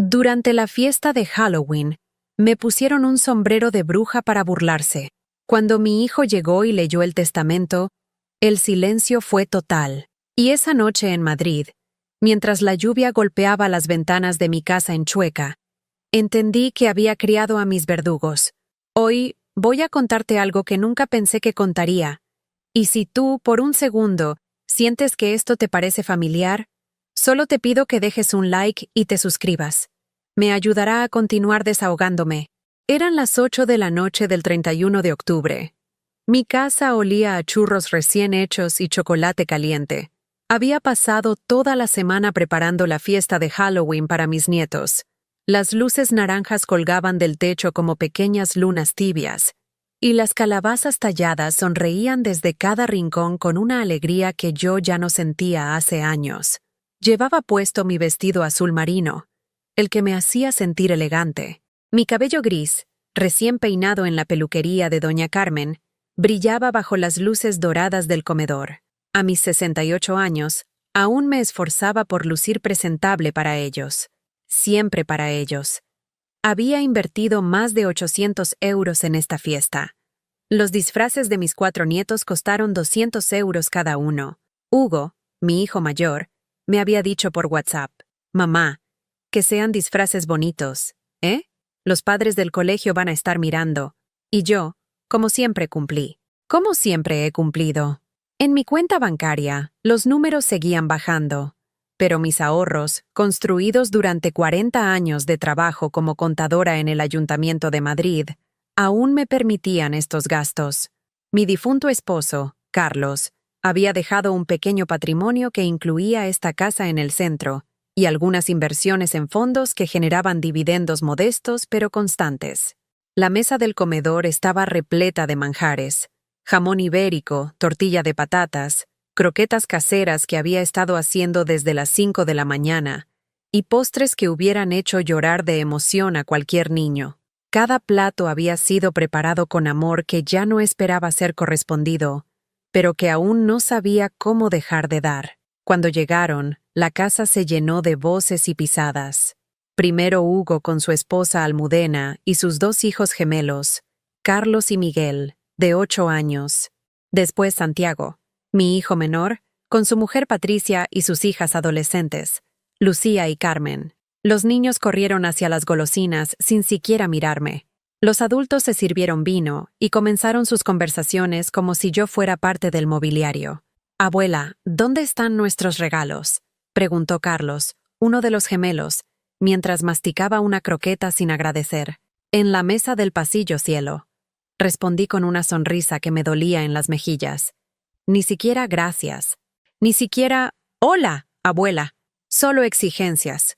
Durante la fiesta de Halloween, me pusieron un sombrero de bruja para burlarse. Cuando mi hijo llegó y leyó el testamento, el silencio fue total. Y esa noche en Madrid, mientras la lluvia golpeaba las ventanas de mi casa en Chueca, entendí que había criado a mis verdugos. Hoy voy a contarte algo que nunca pensé que contaría. Y si tú, por un segundo, sientes que esto te parece familiar, solo te pido que dejes un like y te suscribas. Me ayudará a continuar desahogándome. Eran las 8 de la noche del 31 de octubre. Mi casa olía a churros recién hechos y chocolate caliente. Había pasado toda la semana preparando la fiesta de Halloween para mis nietos. Las luces naranjas colgaban del techo como pequeñas lunas tibias, y las calabazas talladas sonreían desde cada rincón con una alegría que yo ya no sentía hace años. Llevaba puesto mi vestido azul marino, el que me hacía sentir elegante. Mi cabello gris, recién peinado en la peluquería de Doña Carmen, brillaba bajo las luces doradas del comedor. A mis 68 años, aún me esforzaba por lucir presentable para ellos. Siempre para ellos. Había invertido más de 800 euros en esta fiesta. Los disfraces de mis 4 nietos costaron 200 euros cada uno. Hugo, mi hijo mayor, me había dicho por WhatsApp: «Mamá, que sean disfraces bonitos, ¿eh? Los padres del colegio van a estar mirando». Y yo, como siempre, cumplí. Como siempre he cumplido. En mi cuenta bancaria, los números seguían bajando. Pero mis ahorros, construidos durante 40 años de trabajo como contadora en el Ayuntamiento de Madrid, aún me permitían estos gastos. Mi difunto esposo, Carlos, había dejado un pequeño patrimonio que incluía esta casa en el centro y algunas inversiones en fondos que generaban dividendos modestos pero constantes. La mesa del comedor estaba repleta de manjares: jamón ibérico, tortilla de patatas, croquetas caseras que había estado haciendo desde las 5 de la mañana, y postres que hubieran hecho llorar de emoción a cualquier niño. Cada plato había sido preparado con amor que ya no esperaba ser correspondido, pero que aún no sabía cómo dejar de dar. Cuando llegaron, la casa se llenó de voces y pisadas. Primero Hugo con su esposa Almudena y sus 2 hijos gemelos, Carlos y Miguel, de 8 años. Después Santiago, mi hijo menor, con su mujer Patricia y sus hijas adolescentes, Lucía y Carmen. Los niños corrieron hacia las golosinas sin siquiera mirarme. Los adultos se sirvieron vino y comenzaron sus conversaciones como si yo fuera parte del mobiliario. «Abuela, ¿dónde están nuestros regalos?», preguntó Carlos, uno de los gemelos, mientras masticaba una croqueta sin agradecer. «En la mesa del pasillo, cielo», respondí con una sonrisa que me dolía en las mejillas. Ni siquiera gracias. Ni siquiera «Hola, abuela». Solo exigencias.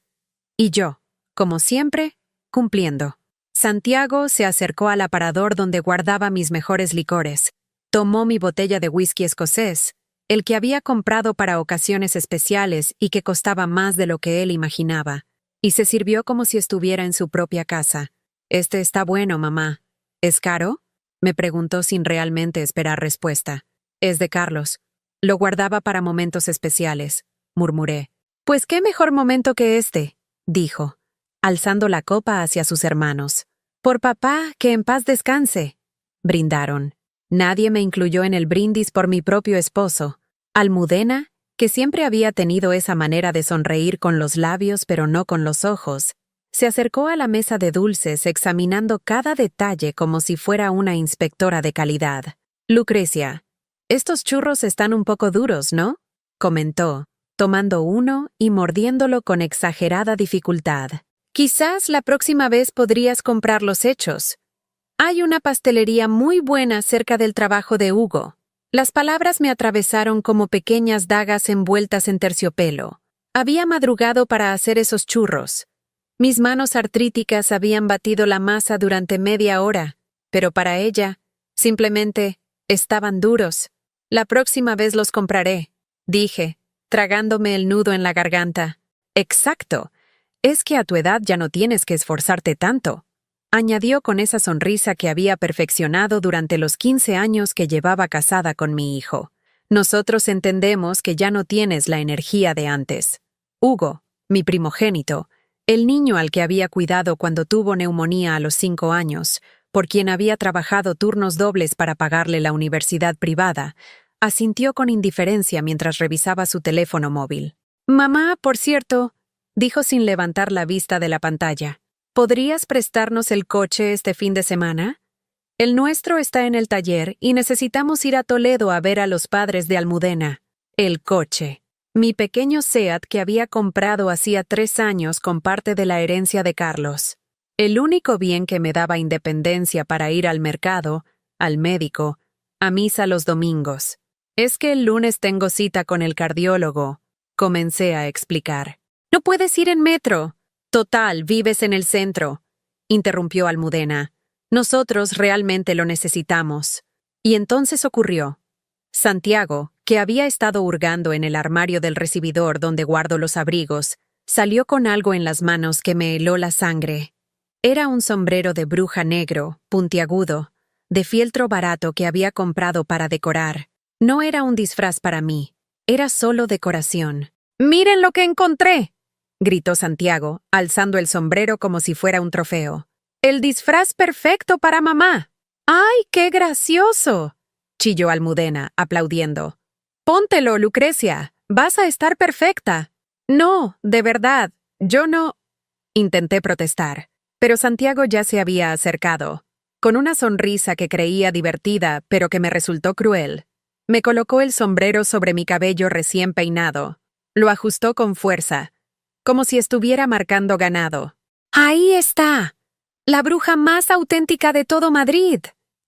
Y yo, como siempre, cumpliendo. Santiago se acercó al aparador donde guardaba mis mejores licores. Tomó mi botella de whisky escocés, el que había comprado para ocasiones especiales y que costaba más de lo que él imaginaba, y se sirvió como si estuviera en su propia casa. «Este está bueno, mamá». «¿Es caro?», me preguntó sin realmente esperar respuesta. «Es de Carlos. Lo guardaba para momentos especiales», murmuré. «Pues qué mejor momento que este», dijo, alzando la copa hacia sus hermanos. «Por papá, que en paz descanse», brindaron. Nadie me incluyó en el brindis por mi propio esposo. Almudena, que siempre había tenido esa manera de sonreír con los labios pero no con los ojos, se acercó a la mesa de dulces examinando cada detalle como si fuera una inspectora de calidad. «Lucrecia, estos churros están un poco duros, ¿no?», comentó, tomando uno y mordiéndolo con exagerada dificultad. «Quizás la próxima vez podrías comprarlos hechos. Hay una pastelería muy buena cerca del trabajo de Hugo». Las palabras me atravesaron como pequeñas dagas envueltas en terciopelo. Había madrugado para hacer esos churros. Mis manos artríticas habían batido la masa durante media hora, pero para ella, simplemente, estaban duros. «La próxima vez los compraré», dije, tragándome el nudo en la garganta. «Exacto. Es que a tu edad ya no tienes que esforzarte tanto», añadió con esa sonrisa que había perfeccionado durante los 15 años que llevaba casada con mi hijo. «Nosotros entendemos que ya no tienes la energía de antes. Hugo, mi primogénito, El niño al que había cuidado cuando tuvo neumonía a los 5 años, por quien había trabajado turnos dobles para pagarle la universidad privada, asintió con indiferencia mientras revisaba su teléfono móvil. «Mamá, por cierto», dijo sin levantar la vista de la pantalla, «¿podrías prestarnos el coche este fin de semana? El nuestro está en el taller y necesitamos ir a Toledo a ver a los padres de Almudena». El coche. Mi pequeño Seat que había comprado hacía 3 años con parte de la herencia de Carlos. El único bien que me daba independencia para ir al mercado, al médico, a misa los domingos. «Es que el lunes tengo cita con el cardiólogo», comencé a explicar. «No puedes ir en metro. Total, vives en el centro», interrumpió Almudena. «Nosotros realmente lo necesitamos». Y entonces ocurrió. Santiago, que había estado hurgando en el armario del recibidor donde guardo los abrigos, salió con algo en las manos que me heló la sangre. Era un sombrero de bruja negro, puntiagudo, de fieltro barato que había comprado para decorar. No era un disfraz para mí, era solo decoración. «¡Miren lo que encontré!», gritó Santiago, alzando el sombrero como si fuera un trofeo. «¡El disfraz perfecto para mamá!». «¡Ay, qué gracioso!», chilló Almudena, aplaudiendo. «Póntelo, Lucrecia, vas a estar perfecta». «No, de verdad, yo no…», intenté protestar, pero Santiago ya se había acercado. Con una sonrisa que creía divertida, pero que me resultó cruel, me colocó el sombrero sobre mi cabello recién peinado. Lo ajustó con fuerza, como si estuviera marcando ganado. «Ahí está, la bruja más auténtica de todo Madrid»,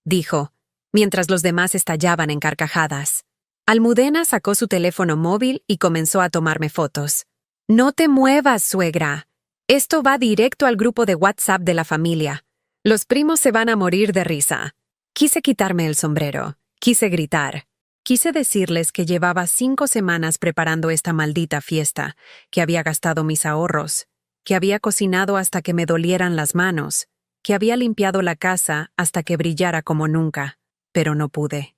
dijo, mientras los demás estallaban en carcajadas. Almudena sacó su teléfono móvil y comenzó a tomarme fotos. «No te muevas, suegra. Esto va directo al grupo de WhatsApp de la familia. Los primos se van a morir de risa». Quise quitarme el sombrero. Quise gritar. Quise decirles que llevaba 5 semanas preparando esta maldita fiesta, que había gastado mis ahorros, que había cocinado hasta que me dolieran las manos, que había limpiado la casa hasta que brillara como nunca. Pero no pude.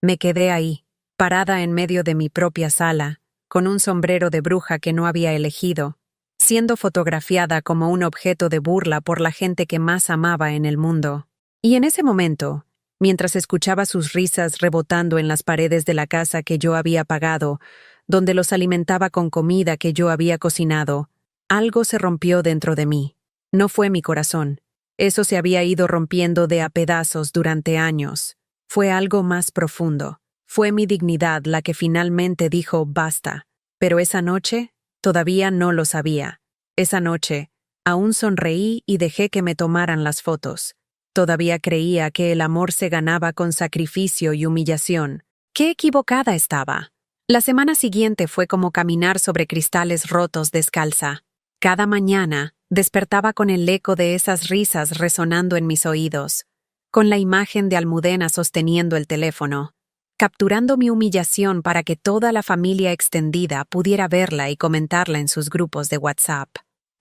Me quedé ahí, parada en medio de mi propia sala, con un sombrero de bruja que no había elegido, siendo fotografiada como un objeto de burla por la gente que más amaba en el mundo. Y en ese momento, mientras escuchaba sus risas rebotando en las paredes de la casa que yo había pagado, donde los alimentaba con comida que yo había cocinado, algo se rompió dentro de mí. No fue mi corazón. Eso se había ido rompiendo de a pedazos durante años. Fue algo más profundo. Fue mi dignidad la que finalmente dijo basta. Pero esa noche, todavía no lo sabía. Esa noche, aún sonreí y dejé que me tomaran las fotos. Todavía creía que el amor se ganaba con sacrificio y humillación. ¡Qué equivocada estaba! La semana siguiente fue como caminar sobre cristales rotos descalza. Cada mañana despertaba con el eco de esas risas resonando en mis oídos, con la imagen de Almudena sosteniendo el teléfono, capturando mi humillación para que toda la familia extendida pudiera verla y comentarla en sus grupos de WhatsApp.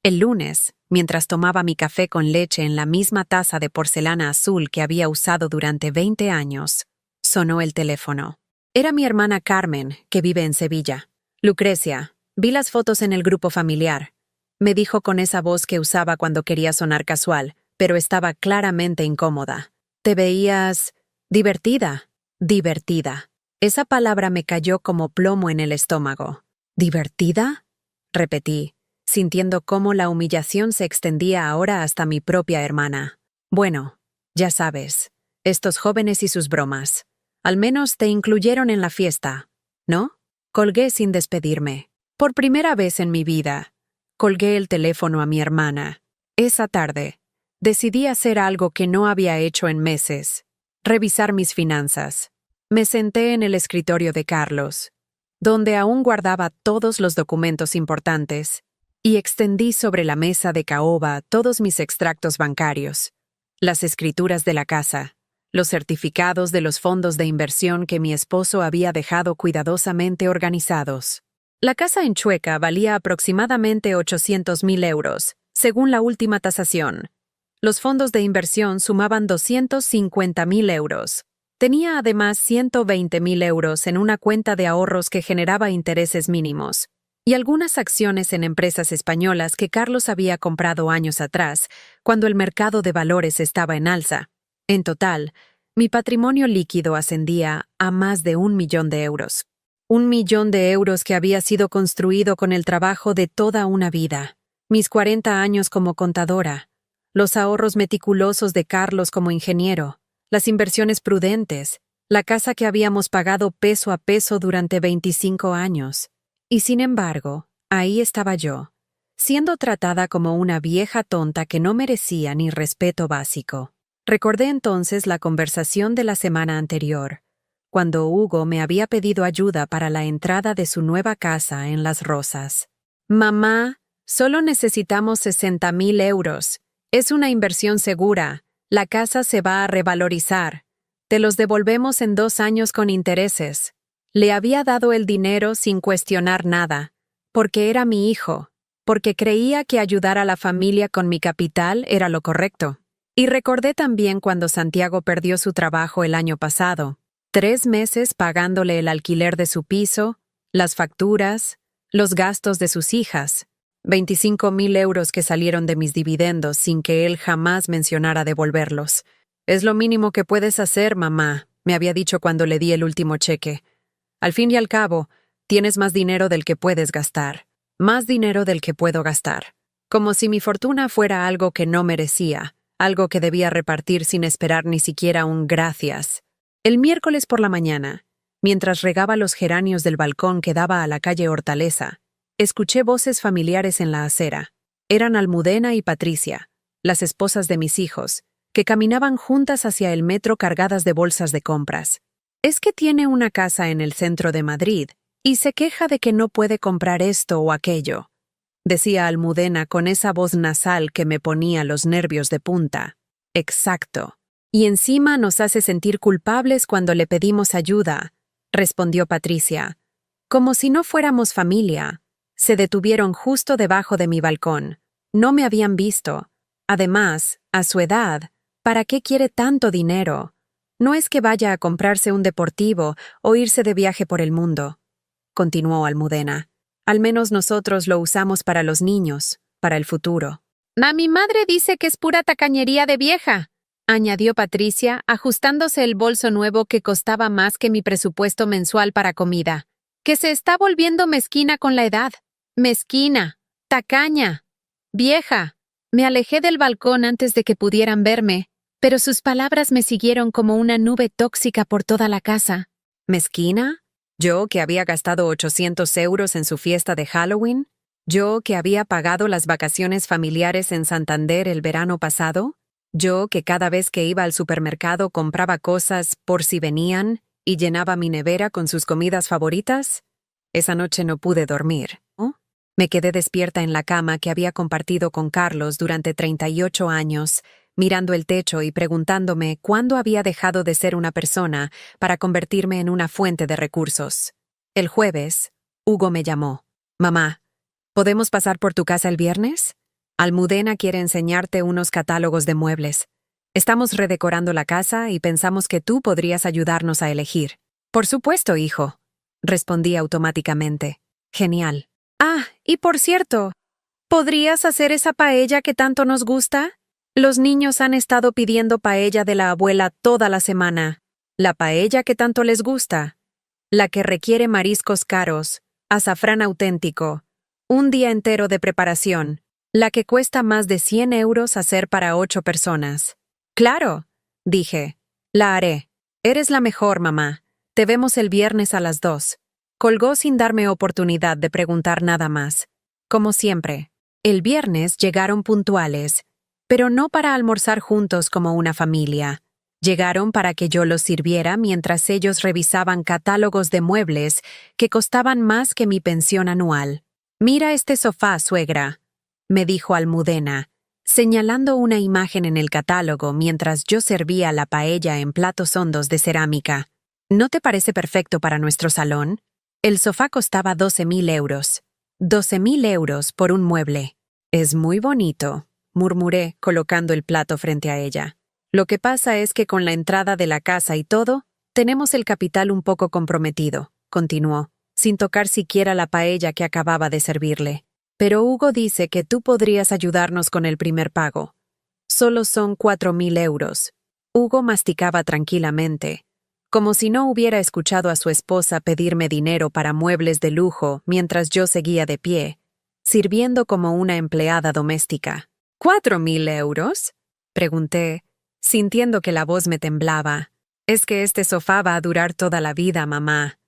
El lunes, mientras tomaba mi café con leche en la misma taza de porcelana azul que había usado durante 20 años, sonó el teléfono. Era mi hermana Carmen, que vive en Sevilla. «Lucrecia, vi las fotos en el grupo familiar», me dijo con esa voz que usaba cuando quería sonar casual, pero estaba claramente incómoda. «Te veías… divertida». «Divertida». Esa palabra me cayó como plomo en el estómago. «¿Divertida?», repetí, sintiendo cómo la humillación se extendía ahora hasta mi propia hermana. «Bueno, ya sabes, estos jóvenes y sus bromas. Al menos te incluyeron en la fiesta, ¿no?». Colgué sin despedirme. Por primera vez en mi vida, colgué el teléfono a mi hermana. Esa tarde, decidí hacer algo que no había hecho en meses: revisar mis finanzas. Me senté en el escritorio de Carlos, donde aún guardaba todos los documentos importantes, y extendí sobre la mesa de caoba todos mis extractos bancarios, las escrituras de la casa, los certificados de los fondos de inversión que mi esposo había dejado cuidadosamente organizados. La casa en Chueca valía aproximadamente 800.000 euros, según la última tasación. Los fondos de inversión sumaban 250.000 euros. Tenía además 120.000 euros en una cuenta de ahorros que generaba intereses mínimos. y algunas acciones en empresas españolas que Carlos había comprado años atrás, cuando el mercado de valores estaba en alza. En total, mi patrimonio líquido ascendía a más de 1 millón de euros. 1 millón de euros que había sido construido con el trabajo de toda una vida. Mis 40 años como contadora, los ahorros meticulosos de Carlos como ingeniero, las inversiones prudentes, la casa que habíamos pagado peso a peso durante 25 años. Y sin embargo, ahí estaba yo, siendo tratada como una vieja tonta que no merecía ni respeto básico. Recordé entonces la conversación de la semana anterior, cuando Hugo me había pedido ayuda para la entrada de su nueva casa en Las Rosas. «Mamá, solo necesitamos 60.000 euros. Es una inversión segura. La casa se va a revalorizar. Te los devolvemos en 2 años con intereses». Le había dado el dinero sin cuestionar nada, porque era mi hijo, porque creía que ayudar a la familia con mi capital era lo correcto. Y recordé también cuando Santiago perdió su trabajo el año pasado, 3 meses pagándole el alquiler de su piso, las facturas, los gastos de sus hijas, 25.000 euros que salieron de mis dividendos sin que él jamás mencionara devolverlos. «Es lo mínimo que puedes hacer, mamá», me había dicho cuando le di el último cheque. «Al fin y al cabo, tienes más dinero del que puedes gastar. Más dinero del que puedo gastar». Como si mi fortuna fuera algo que no merecía, algo que debía repartir sin esperar ni siquiera un gracias. El miércoles por la mañana, mientras regaba los geranios del balcón que daba a la calle Hortaleza, escuché voces familiares en la acera. Eran Almudena y Patricia, las esposas de mis hijos, que caminaban juntas hacia el metro cargadas de bolsas de compras. «Es que tiene una casa en el centro de Madrid y se queja de que no puede comprar esto o aquello», decía Almudena con esa voz nasal que me ponía los nervios de punta. «Exacto. Y encima nos hace sentir culpables cuando le pedimos ayuda», respondió Patricia. «Como si no fuéramos familia». Se detuvieron justo debajo de mi balcón. No me habían visto. Además, a su edad, ¿para qué quiere tanto dinero? No es que vaya a comprarse un deportivo o irse de viaje por el mundo, continuó Almudena. Al menos nosotros lo usamos para los niños, para el futuro. «Mi madre dice que es pura tacañería de vieja», añadió Patricia, ajustándose el bolso nuevo que costaba más que mi presupuesto mensual para comida. «Que se está volviendo mezquina con la edad. Mezquina, tacaña, vieja». Me alejé del balcón antes de que pudieran verme, pero sus palabras me siguieron como una nube tóxica por toda la casa. ¿Mezquina? ¿Yo que había gastado 800 euros en su fiesta de Halloween? ¿Yo que había pagado las vacaciones familiares en Santander el verano pasado? ¿Yo que cada vez que iba al supermercado compraba cosas por si venían y llenaba mi nevera con sus comidas favoritas? Esa noche no pude dormir. Me quedé despierta en la cama que había compartido con Carlos durante 38 años, mirando el techo y preguntándome cuándo había dejado de ser una persona para convertirme en una fuente de recursos. El jueves, Hugo me llamó. «Mamá, ¿podemos pasar por tu casa el viernes? Almudena quiere enseñarte unos catálogos de muebles. Estamos redecorando la casa y pensamos que tú podrías ayudarnos a elegir». «Por supuesto, hijo», respondí automáticamente. «Genial. Ah, y por cierto, ¿podrías hacer esa paella que tanto nos gusta? Los niños han estado pidiendo paella de la abuela toda la semana. La paella que tanto les gusta. La que requiere mariscos caros, azafrán auténtico, un día entero de preparación. La que cuesta más de 100 euros hacer para 8 personas. «Claro», dije. «La haré. Eres la mejor, mamá. Te vemos el viernes a las 2. Colgó sin darme oportunidad de preguntar nada más. Como siempre, el viernes llegaron puntuales, pero no para almorzar juntos como una familia. Llegaron para que yo los sirviera mientras ellos revisaban catálogos de muebles que costaban más que mi pensión anual. «Mira este sofá, suegra», me dijo Almudena, señalando una imagen en el catálogo mientras yo servía la paella en platos hondos de cerámica. «¿No te parece perfecto para nuestro salón?» El sofá costaba 12.000 euros. 12.000 euros por un mueble. «Es muy bonito», murmuré, colocando el plato frente a ella. «Lo que pasa es que con la entrada de la casa y todo, tenemos el capital un poco comprometido», continuó. sin tocar siquiera la paella que acababa de servirle. Pero Hugo dice que tú podrías ayudarnos con el primer pago. Solo son 4.000 euros. Hugo masticaba tranquilamente, como si no hubiera escuchado a su esposa pedirme dinero para muebles de lujo mientras yo seguía de pie, sirviendo como una empleada doméstica. ¿4.000 euros? Pregunté, sintiendo que la voz me temblaba. Es que este sofá va a durar toda la vida, mamá,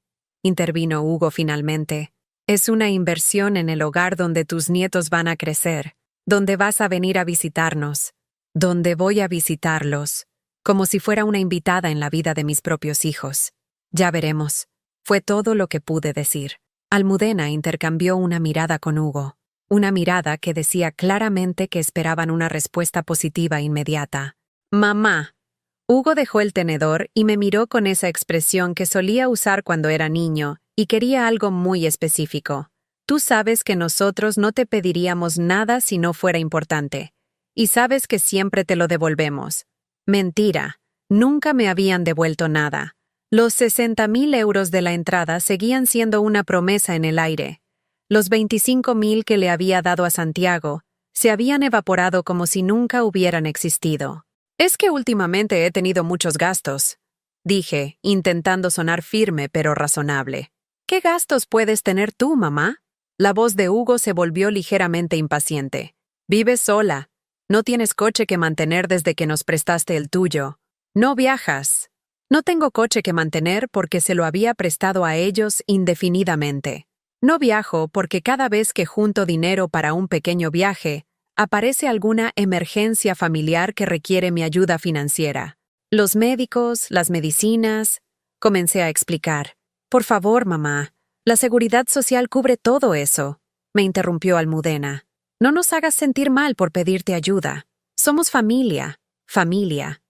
intervino Hugo finalmente. Es una inversión en el hogar donde tus nietos van a crecer, donde vas a venir a visitarnos, donde voy a visitarlos, como si fuera una invitada en la vida de mis propios hijos. Ya veremos. Fue todo lo que pude decir. Almudena intercambió una mirada con Hugo, una mirada que decía claramente que esperaban una respuesta positiva inmediata. «Mamá». Hugo dejó el tenedor y me miró con esa expresión que solía usar cuando era niño, y quería algo muy específico. Tú sabes que nosotros no te pediríamos nada si no fuera importante. Y sabes que siempre te lo devolvemos. Mentira. Nunca me habían devuelto nada. Los 60.000 euros de la entrada seguían siendo una promesa en el aire. Los 25.000 que le había dado a Santiago se habían evaporado como si nunca hubieran existido. Es que últimamente he tenido muchos gastos, dije, intentando sonar firme pero razonable. ¿Qué gastos puedes tener tú, mamá? La voz de Hugo se volvió ligeramente impaciente. Vives sola. No tienes coche que mantener desde que nos prestaste el tuyo. No viajas. No tengo coche que mantener porque se lo había prestado a ellos indefinidamente. No viajo porque cada vez que junto dinero para un pequeño viaje, aparece alguna emergencia familiar que requiere mi ayuda financiera. Los médicos, las medicinas. Comencé a explicar. Por favor, mamá, la seguridad social cubre todo eso, me interrumpió Almudena. No nos hagas sentir mal por pedirte ayuda. Somos familia, familia.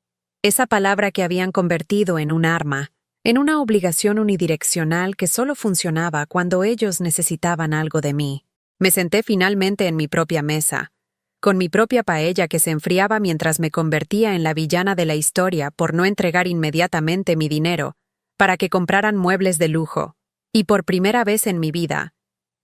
Esa palabra que habían convertido en un arma, en una obligación unidireccional que solo funcionaba cuando ellos necesitaban algo de mí. Me senté finalmente en mi propia mesa, con mi propia paella que se enfriaba mientras me convertía en la villana de la historia por no entregar inmediatamente mi dinero para que compraran muebles de lujo. Y por primera vez en mi vida,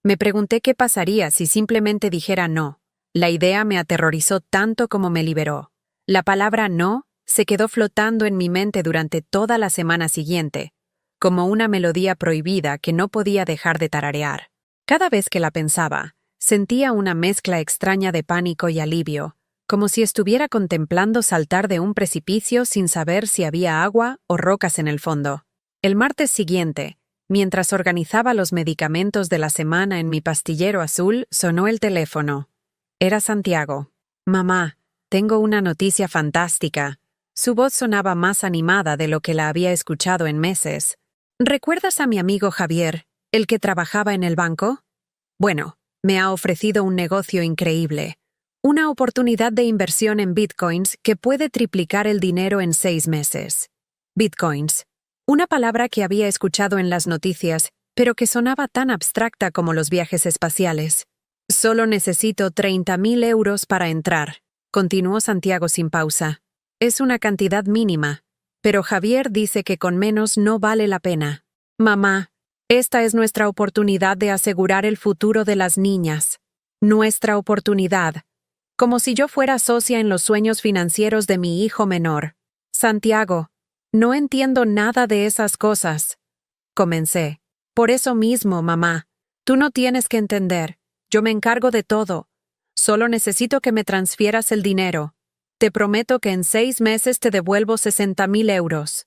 me pregunté qué pasaría si simplemente dijera no. La idea me aterrorizó tanto como me liberó. La palabra no se quedó flotando en mi mente durante toda la semana siguiente, como una melodía prohibida que no podía dejar de tararear. Cada vez que la pensaba, sentía una mezcla extraña de pánico y alivio, como si estuviera contemplando saltar de un precipicio sin saber si había agua o rocas en el fondo. El martes siguiente, mientras organizaba los medicamentos de la semana en mi pastillero azul, sonó el teléfono. Era Santiago. «Mamá, tengo una noticia fantástica». Su voz sonaba más animada de lo que la había escuchado en meses. «¿Recuerdas a mi amigo Javier, el que trabajaba en el banco? Bueno, me ha ofrecido un negocio increíble. Una oportunidad de inversión en bitcoins que puede triplicar el dinero en 6 meses. Bitcoins. Una palabra que había escuchado en las noticias, pero que sonaba tan abstracta como los viajes espaciales. Solo necesito 30.000 euros para entrar», continuó Santiago sin pausa. «Es una cantidad mínima, pero Javier dice que con menos no vale la pena. Mamá, esta es nuestra oportunidad de asegurar el futuro de las niñas. Nuestra oportunidad. Como si yo fuera socia en los sueños financieros de mi hijo menor. Santiago, no entiendo nada de esas cosas». Comencé. «Por eso mismo, mamá, tú no tienes que entender. Yo me encargo de todo. Solo necesito que me transfieras el dinero. Te prometo que en 6 meses te devuelvo 60.000 euros.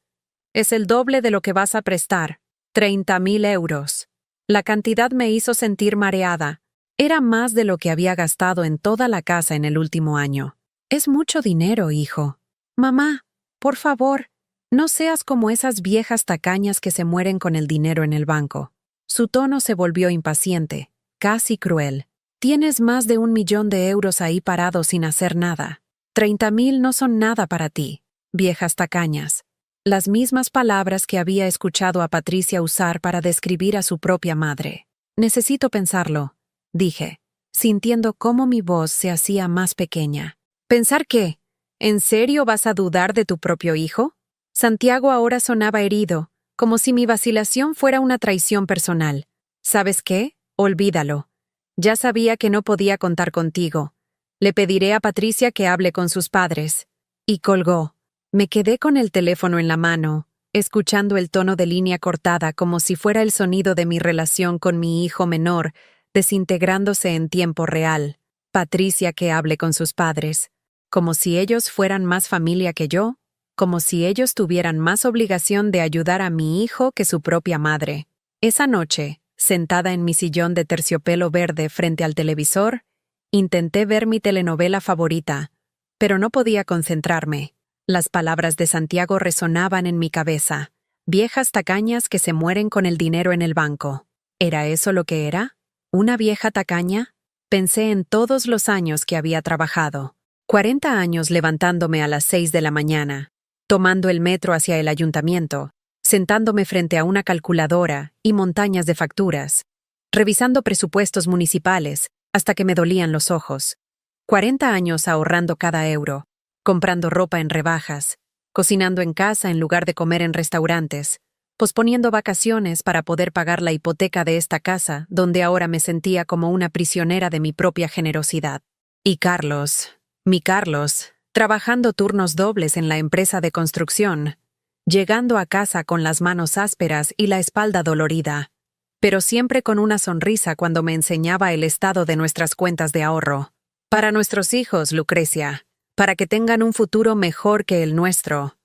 Es el doble de lo que vas a prestar. 30.000 euros. La cantidad me hizo sentir mareada. Era más de lo que había gastado en toda la casa en el último año. Es mucho dinero, hijo. Mamá, por favor, no seas como esas viejas tacañas que se mueren con el dinero en el banco. Su tono se volvió impaciente, casi cruel. Tienes más de 1.000.000 de euros ahí parados sin hacer nada. 30.000 no son nada para ti, viejas tacañas. Las mismas palabras que había escuchado a Patricia usar para describir a su propia madre. Necesito pensarlo, dije, sintiendo cómo mi voz se hacía más pequeña. ¿Pensar qué? ¿En serio vas a dudar de tu propio hijo? Santiago ahora sonaba herido, como si mi vacilación fuera una traición personal. ¿Sabes qué? Olvídalo. Ya sabía que no podía contar contigo. Le pediré a Patricia que hable con sus padres. Y colgó. Me quedé con el teléfono en la mano, escuchando el tono de línea cortada como si fuera el sonido de mi relación con mi hijo menor, desintegrándose en tiempo real. Patricia que hable con sus padres. Como si ellos fueran más familia que yo, como si ellos tuvieran más obligación de ayudar a mi hijo que su propia madre. Esa noche, sentada en mi sillón de terciopelo verde frente al televisor, intenté ver mi telenovela favorita, pero no podía concentrarme. Las palabras de Santiago resonaban en mi cabeza, viejas tacañas que se mueren con el dinero en el banco. ¿Era eso lo que era? ¿Una vieja tacaña? Pensé en todos los años que había trabajado. 40 años levantándome a las 6 de la mañana, tomando el metro hacia el ayuntamiento, sentándome frente a una calculadora y montañas de facturas, revisando presupuestos municipales hasta que me dolían los ojos. 40 años ahorrando cada euro, comprando ropa en rebajas, cocinando en casa en lugar de comer en restaurantes, posponiendo vacaciones para poder pagar la hipoteca de esta casa donde ahora me sentía como una prisionera de mi propia generosidad. Y Carlos, mi Carlos, trabajando turnos dobles en la empresa de construcción, llegando a casa con las manos ásperas y la espalda dolorida, pero siempre con una sonrisa cuando me enseñaba el estado de nuestras cuentas de ahorro. Para nuestros hijos, Lucrecia, para que tengan un futuro mejor que el nuestro.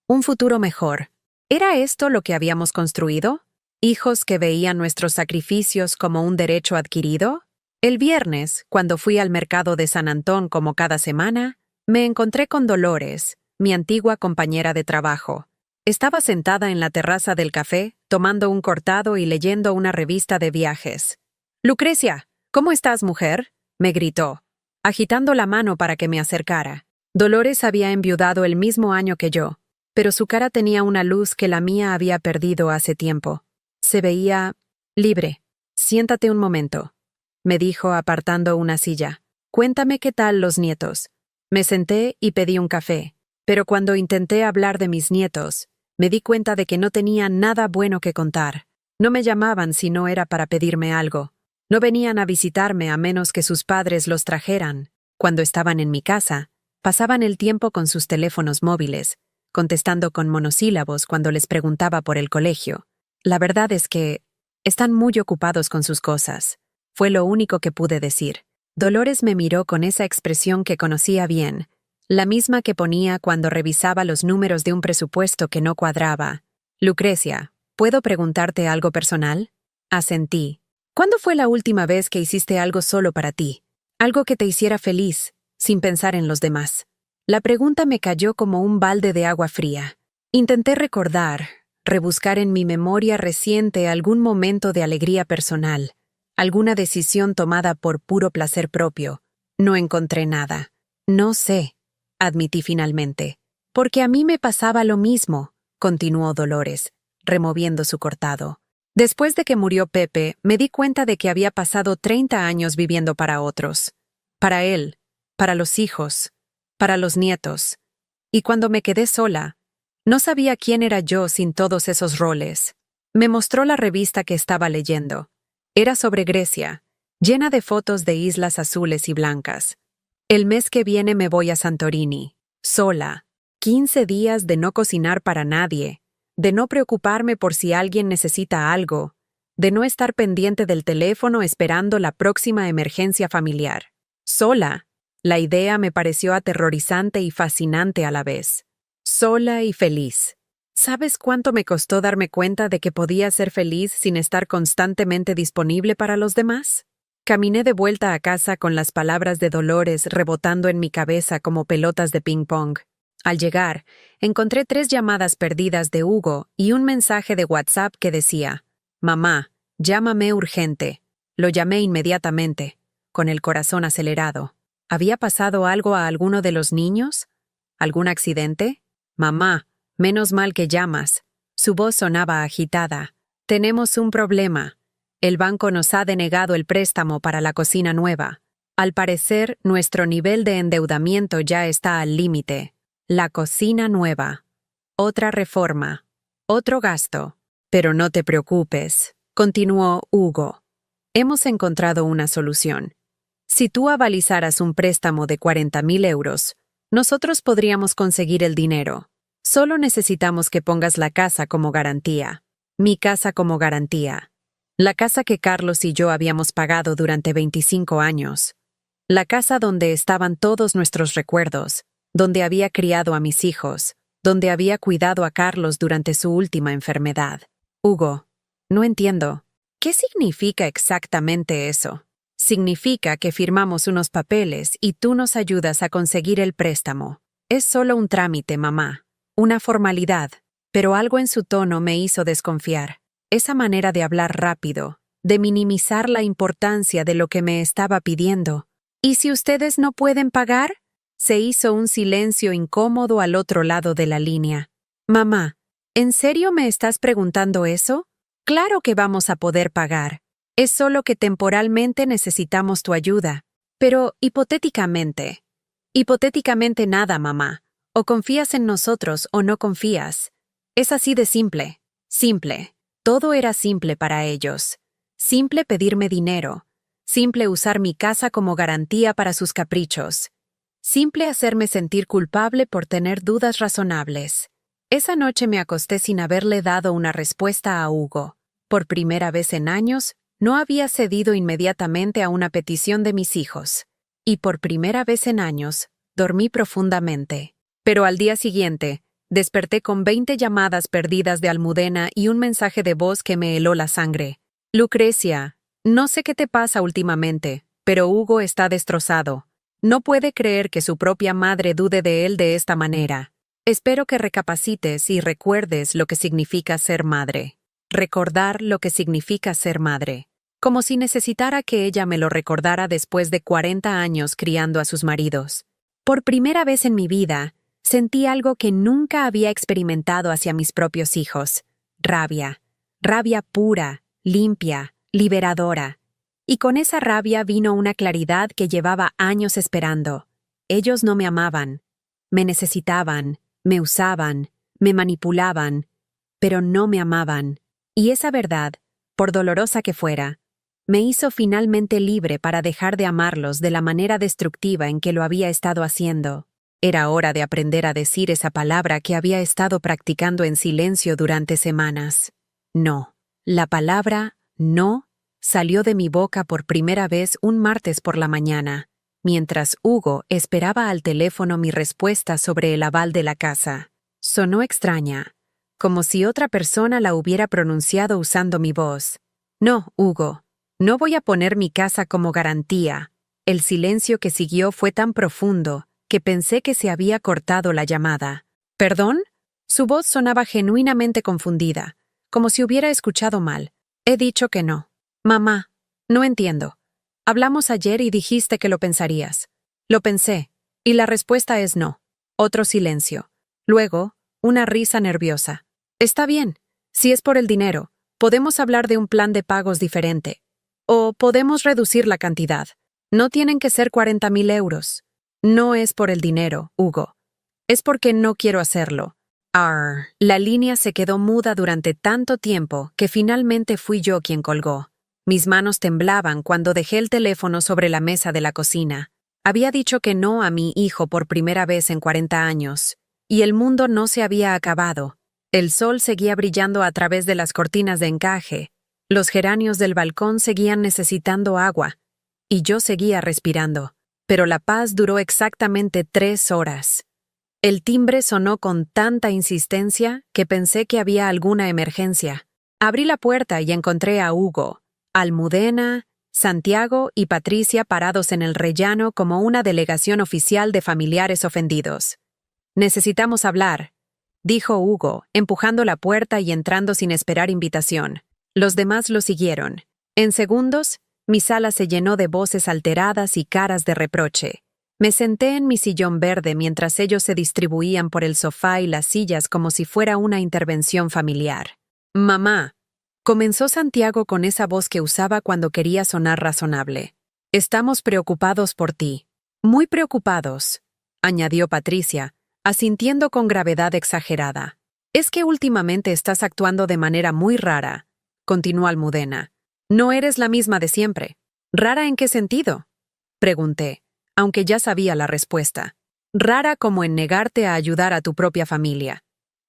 Un futuro mejor. ¿Era esto lo que habíamos construido? ¿Hijos que veían nuestros sacrificios como un derecho adquirido? El viernes, cuando fui al mercado de San Antón como cada semana, me encontré con Dolores, mi antigua compañera de trabajo. Estaba sentada en la terraza del café, tomando un cortado y leyendo una revista de viajes. «Lucrecia, ¿cómo estás, mujer?», me gritó, agitando la mano para que me acercara. Dolores había enviudado el mismo año que yo, pero su cara tenía una luz que la mía había perdido hace tiempo. Se veía libre. «Siéntate un momento», me dijo apartando una silla. «Cuéntame qué tal los nietos». Me senté y pedí un café, pero cuando intenté hablar de mis nietos, me di cuenta de que no tenía nada bueno que contar. No me llamaban si no era para pedirme algo. No venían a visitarme a menos que sus padres los trajeran. Cuando estaban en mi casa, pasaban el tiempo con sus teléfonos móviles, contestando con monosílabos cuando les preguntaba por el colegio. La verdad es que están muy ocupados con sus cosas. Fue lo único que pude decir. Dolores me miró con esa expresión que conocía bien, la misma que ponía cuando revisaba los números de un presupuesto que no cuadraba. «Lucrecia, ¿puedo preguntarte algo personal?». Asentí. «¿Cuándo fue la última vez que hiciste algo solo para ti? Algo que te hiciera feliz, sin pensar en los demás». La pregunta me cayó como un balde de agua fría. Intenté recordar, rebuscar en mi memoria reciente algún momento de alegría personal, alguna decisión tomada por puro placer propio. No encontré nada. «No sé», admití finalmente. «Porque a mí me pasaba lo mismo», continuó Dolores, removiendo su cortado. «Después de que murió Pepe, me di cuenta de que había pasado 30 años viviendo para otros. Para él, para los hijos, para los nietos. Y cuando me quedé sola, no sabía quién era yo sin todos esos roles». Me mostró la revista que estaba leyendo. Era sobre Grecia, llena de fotos de islas azules y blancas. «El mes que viene me voy a Santorini, sola. 15 días de no cocinar para nadie, de no preocuparme por si alguien necesita algo, de no estar pendiente del teléfono esperando la próxima emergencia familiar. Sola». La idea me pareció aterrorizante y fascinante a la vez. Sola y feliz. ¿Sabes cuánto me costó darme cuenta de que podía ser feliz sin estar constantemente disponible para los demás? Caminé de vuelta a casa con las palabras de Dolores rebotando en mi cabeza como pelotas de ping-pong. Al llegar, encontré 3 llamadas perdidas de Hugo y un mensaje de WhatsApp que decía: «Mamá, llámame urgente». Lo llamé inmediatamente, con el corazón acelerado. ¿Había pasado algo a alguno de los niños? ¿Algún accidente? «Mamá, menos mal que llamas». Su voz sonaba agitada. «Tenemos un problema. El banco nos ha denegado el préstamo para la cocina nueva. Al parecer, nuestro nivel de endeudamiento ya está al límite. La cocina nueva. Otra reforma. Otro gasto. Pero no te preocupes. Continuó Hugo. Hemos encontrado una solución. Si tú avalizaras un préstamo de 40,000 euros, nosotros podríamos conseguir el dinero. Solo necesitamos que pongas la casa como garantía. Mi casa como garantía. La casa que Carlos y yo habíamos pagado durante 25 años. La casa donde estaban todos nuestros recuerdos, donde había criado a mis hijos, donde había cuidado a Carlos durante su última enfermedad. Hugo, no entiendo. ¿Qué significa exactamente eso? Significa que firmamos unos papeles y tú nos ayudas a conseguir el préstamo. Es solo un trámite, mamá. Una formalidad. Pero algo en su tono me hizo desconfiar. Esa manera de hablar rápido, de minimizar la importancia de lo que me estaba pidiendo. ¿Y si ustedes no pueden pagar? Se hizo un silencio incómodo al otro lado de la línea. Mamá, ¿en serio me estás preguntando eso? Claro que vamos a poder pagar. Es solo que temporalmente necesitamos tu ayuda. Pero, hipotéticamente. Hipotéticamente nada, mamá. O confías en nosotros o no confías. Es así de simple. Simple. Todo era simple para ellos. Simple pedirme dinero. Simple usar mi casa como garantía para sus caprichos. Simple hacerme sentir culpable por tener dudas razonables. Esa noche me acosté sin haberle dado una respuesta a Hugo. Por primera vez en años, no había cedido inmediatamente a una petición de mis hijos. Y por primera vez en años, dormí profundamente. Pero al día siguiente, desperté con 20 llamadas perdidas de Almudena y un mensaje de voz que me heló la sangre. Lucrecia, no sé qué te pasa últimamente, pero Hugo está destrozado. No puede creer que su propia madre dude de él de esta manera. Espero que recapacites y recuerdes lo que significa ser madre. Recordar lo que significa ser madre. Como si necesitara que ella me lo recordara después de 40 años criando a sus maridos. Por primera vez en mi vida, sentí algo que nunca había experimentado hacia mis propios hijos. Rabia. Rabia pura, limpia, liberadora. Y con esa rabia vino una claridad que llevaba años esperando. Ellos no me amaban. Me necesitaban, me usaban, me manipulaban, pero no me amaban. Y esa verdad, por dolorosa que fuera, me hizo finalmente libre para dejar de amarlos de la manera destructiva en que lo había estado haciendo. Era hora de aprender a decir esa palabra que había estado practicando en silencio durante semanas. No. La palabra no salió de mi boca por primera vez un martes por la mañana, mientras Hugo esperaba al teléfono mi respuesta sobre el aval de la casa. Sonó extraña, como si otra persona la hubiera pronunciado usando mi voz. No, Hugo, no voy a poner mi casa como garantía. El silencio que siguió fue tan profundo que pensé que se había cortado la llamada. ¿Perdón? Su voz sonaba genuinamente confundida, como si hubiera escuchado mal. He dicho que no. Mamá, no entiendo. Hablamos ayer y dijiste que lo pensarías. Lo pensé, y la respuesta es no. Otro silencio. Luego, una risa nerviosa. Está bien, si es por el dinero, podemos hablar de un plan de pagos diferente. O podemos reducir la cantidad. No tienen que ser 40,000 euros. No es por el dinero, Hugo. Es porque no quiero hacerlo. La línea se quedó muda durante tanto tiempo que finalmente fui yo quien colgó. Mis manos temblaban cuando dejé el teléfono sobre la mesa de la cocina. Había dicho que no a mi hijo por primera vez en 40 años. Y el mundo no se había acabado. El sol seguía brillando a través de las cortinas de encaje. Los geranios del balcón seguían necesitando agua. Y yo seguía respirando. Pero la paz duró exactamente 3 horas. El timbre sonó con tanta insistencia que pensé que había alguna emergencia. Abrí la puerta y encontré a Hugo, Almudena, Santiago y Patricia parados en el rellano como una delegación oficial de familiares ofendidos. «Necesitamos hablar», dijo Hugo, empujando la puerta y entrando sin esperar invitación. Los demás lo siguieron. En segundos, mi sala se llenó de voces alteradas y caras de reproche. Me senté en mi sillón verde mientras ellos se distribuían por el sofá y las sillas como si fuera una intervención familiar. «Mamá», comenzó Santiago con esa voz que usaba cuando quería sonar razonable. «Estamos preocupados por ti». «Muy preocupados», añadió Patricia, asintiendo con gravedad exagerada. «Es que últimamente estás actuando de manera muy rara. continuó Almudena. No eres la misma de siempre. ¿Rara en qué sentido? Pregunté, aunque ya sabía la respuesta. Rara como en negarte a ayudar a tu propia familia,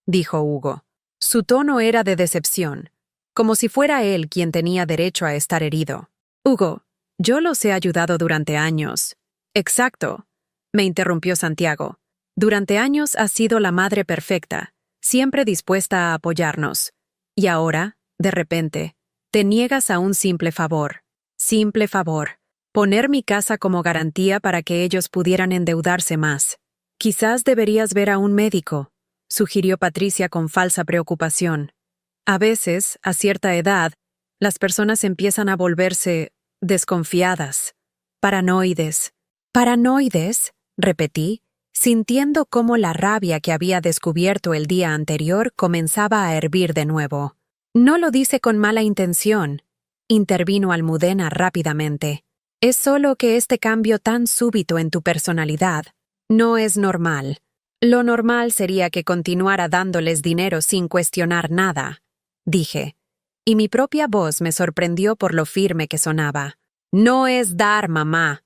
dijo Hugo. Su tono era de decepción, como si fuera él quien tenía derecho a estar herido. Hugo, yo los he ayudado durante años. Exacto, me interrumpió Santiago. Durante años has sido la madre perfecta, siempre dispuesta a apoyarnos. Y ahora, de repente, te niegas a un simple favor. Simple favor. Poner mi casa como garantía para que ellos pudieran endeudarse más. Quizás deberías ver a un médico, sugirió Patricia con falsa preocupación. A veces, a cierta edad, las personas empiezan a volverse desconfiadas, paranoides. ¿Paranoides?, repetí, sintiendo cómo la rabia que había descubierto el día anterior comenzaba a hervir de nuevo. No lo dice con mala intención, intervino Almudena rápidamente. Es solo que este cambio tan súbito en tu personalidad no es normal. Lo normal sería que continuara dándoles dinero sin cuestionar nada, dije, y mi propia voz me sorprendió por lo firme que sonaba. No es dar, mamá,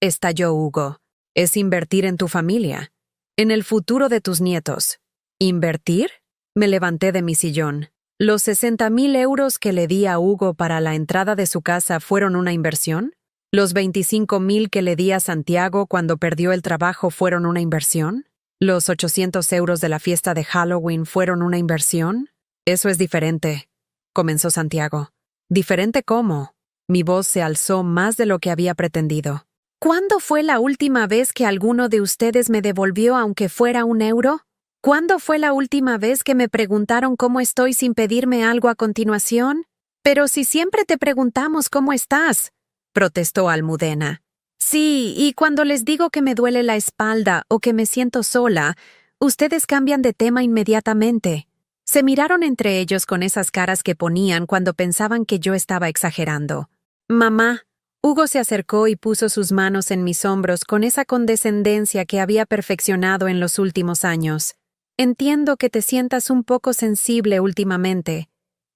estalló Hugo. Es invertir en tu familia, en el futuro de tus nietos. ¿Invertir? Me levanté de mi sillón. ¿Los 60.000 euros que le di a Hugo para la entrada de su casa fueron una inversión? ¿Los 25.000 que le di a Santiago cuando perdió el trabajo fueron una inversión? ¿Los 800 euros de la fiesta de Halloween fueron una inversión? Eso es diferente, comenzó Santiago. ¿Diferente cómo? Mi voz se alzó más de lo que había pretendido. ¿Cuándo fue la última vez que alguno de ustedes me devolvió aunque fuera un euro? ¿Cuándo fue la última vez que me preguntaron cómo estoy sin pedirme algo a continuación? Pero si siempre te preguntamos cómo estás, protestó Almudena. Sí, y cuando les digo que me duele la espalda o que me siento sola, ustedes cambian de tema inmediatamente. Se miraron entre ellos con esas caras que ponían cuando pensaban que yo estaba exagerando. Mamá. Hugo se acercó y puso sus manos en mis hombros con esa condescendencia que había perfeccionado en los últimos años. Entiendo que te sientas un poco sensible últimamente.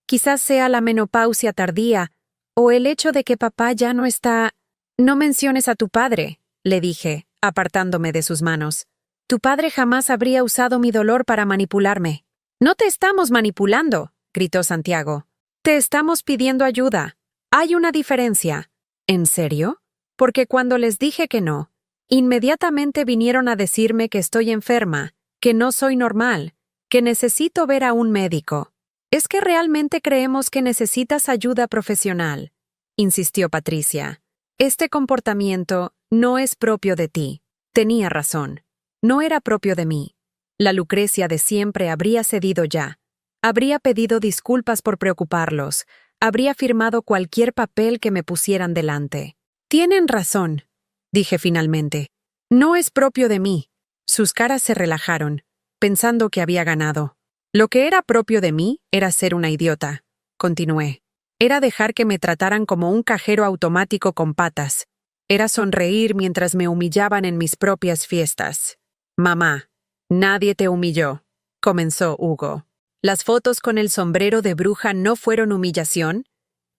Quizás sea la menopausia tardía, o el hecho de que papá ya no está... No menciones a tu padre, le dije, apartándome de sus manos. Tu padre jamás habría usado mi dolor para manipularme. No te estamos manipulando, gritó Santiago. Te estamos pidiendo ayuda. Hay una diferencia. ¿En serio? Porque cuando les dije que no, inmediatamente vinieron a decirme que estoy enferma, que no soy normal, que necesito ver a un médico. ¿Es que realmente creemos que necesitas ayuda profesional?, insistió Patricia. Este comportamiento no es propio de ti. Tenía razón. No era propio de mí. La Lucrecia de siempre habría cedido ya. Habría pedido disculpas por preocuparlos. Habría firmado cualquier papel que me pusieran delante. Tienen razón, dije finalmente. No es propio de mí. Sus caras se relajaron, pensando que había ganado. Lo que era propio de mí era ser una idiota, continué. Era dejar que me trataran como un cajero automático con patas. Era sonreír mientras me humillaban en mis propias fiestas. Mamá, nadie te humilló, comenzó Hugo. ¿Las fotos con el sombrero de bruja no fueron humillación?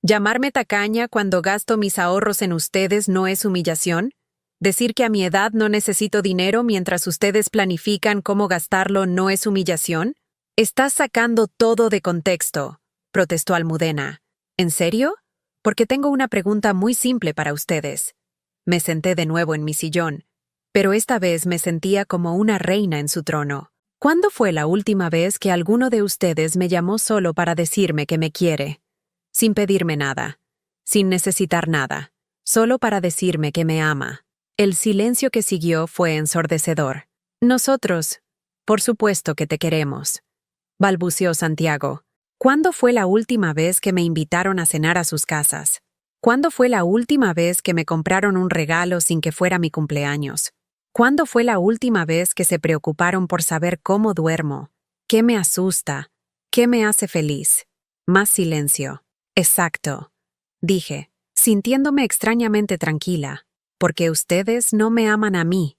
¿Llamarme tacaña cuando gasto mis ahorros en ustedes no es humillación? ¿Decir que a mi edad no necesito dinero mientras ustedes planifican cómo gastarlo no es humillación? Estás sacando todo de contexto, protestó Almudena. ¿En serio? Porque tengo una pregunta muy simple para ustedes. Me senté de nuevo en mi sillón, pero esta vez me sentía como una reina en su trono. ¿Cuándo fue la última vez que alguno de ustedes me llamó solo para decirme que me quiere? Sin pedirme nada, sin necesitar nada, solo para decirme que me ama. El silencio que siguió fue ensordecedor. Nosotros, por supuesto que te queremos, balbuceó Santiago. ¿Cuándo fue la última vez que me invitaron a cenar a sus casas? ¿Cuándo fue la última vez que me compraron un regalo sin que fuera mi cumpleaños? ¿Cuándo fue la última vez que se preocuparon por saber cómo duermo? ¿Qué me asusta? ¿Qué me hace feliz? Más silencio. Exacto, dije, sintiéndome extrañamente tranquila, porque ustedes no me aman a mí.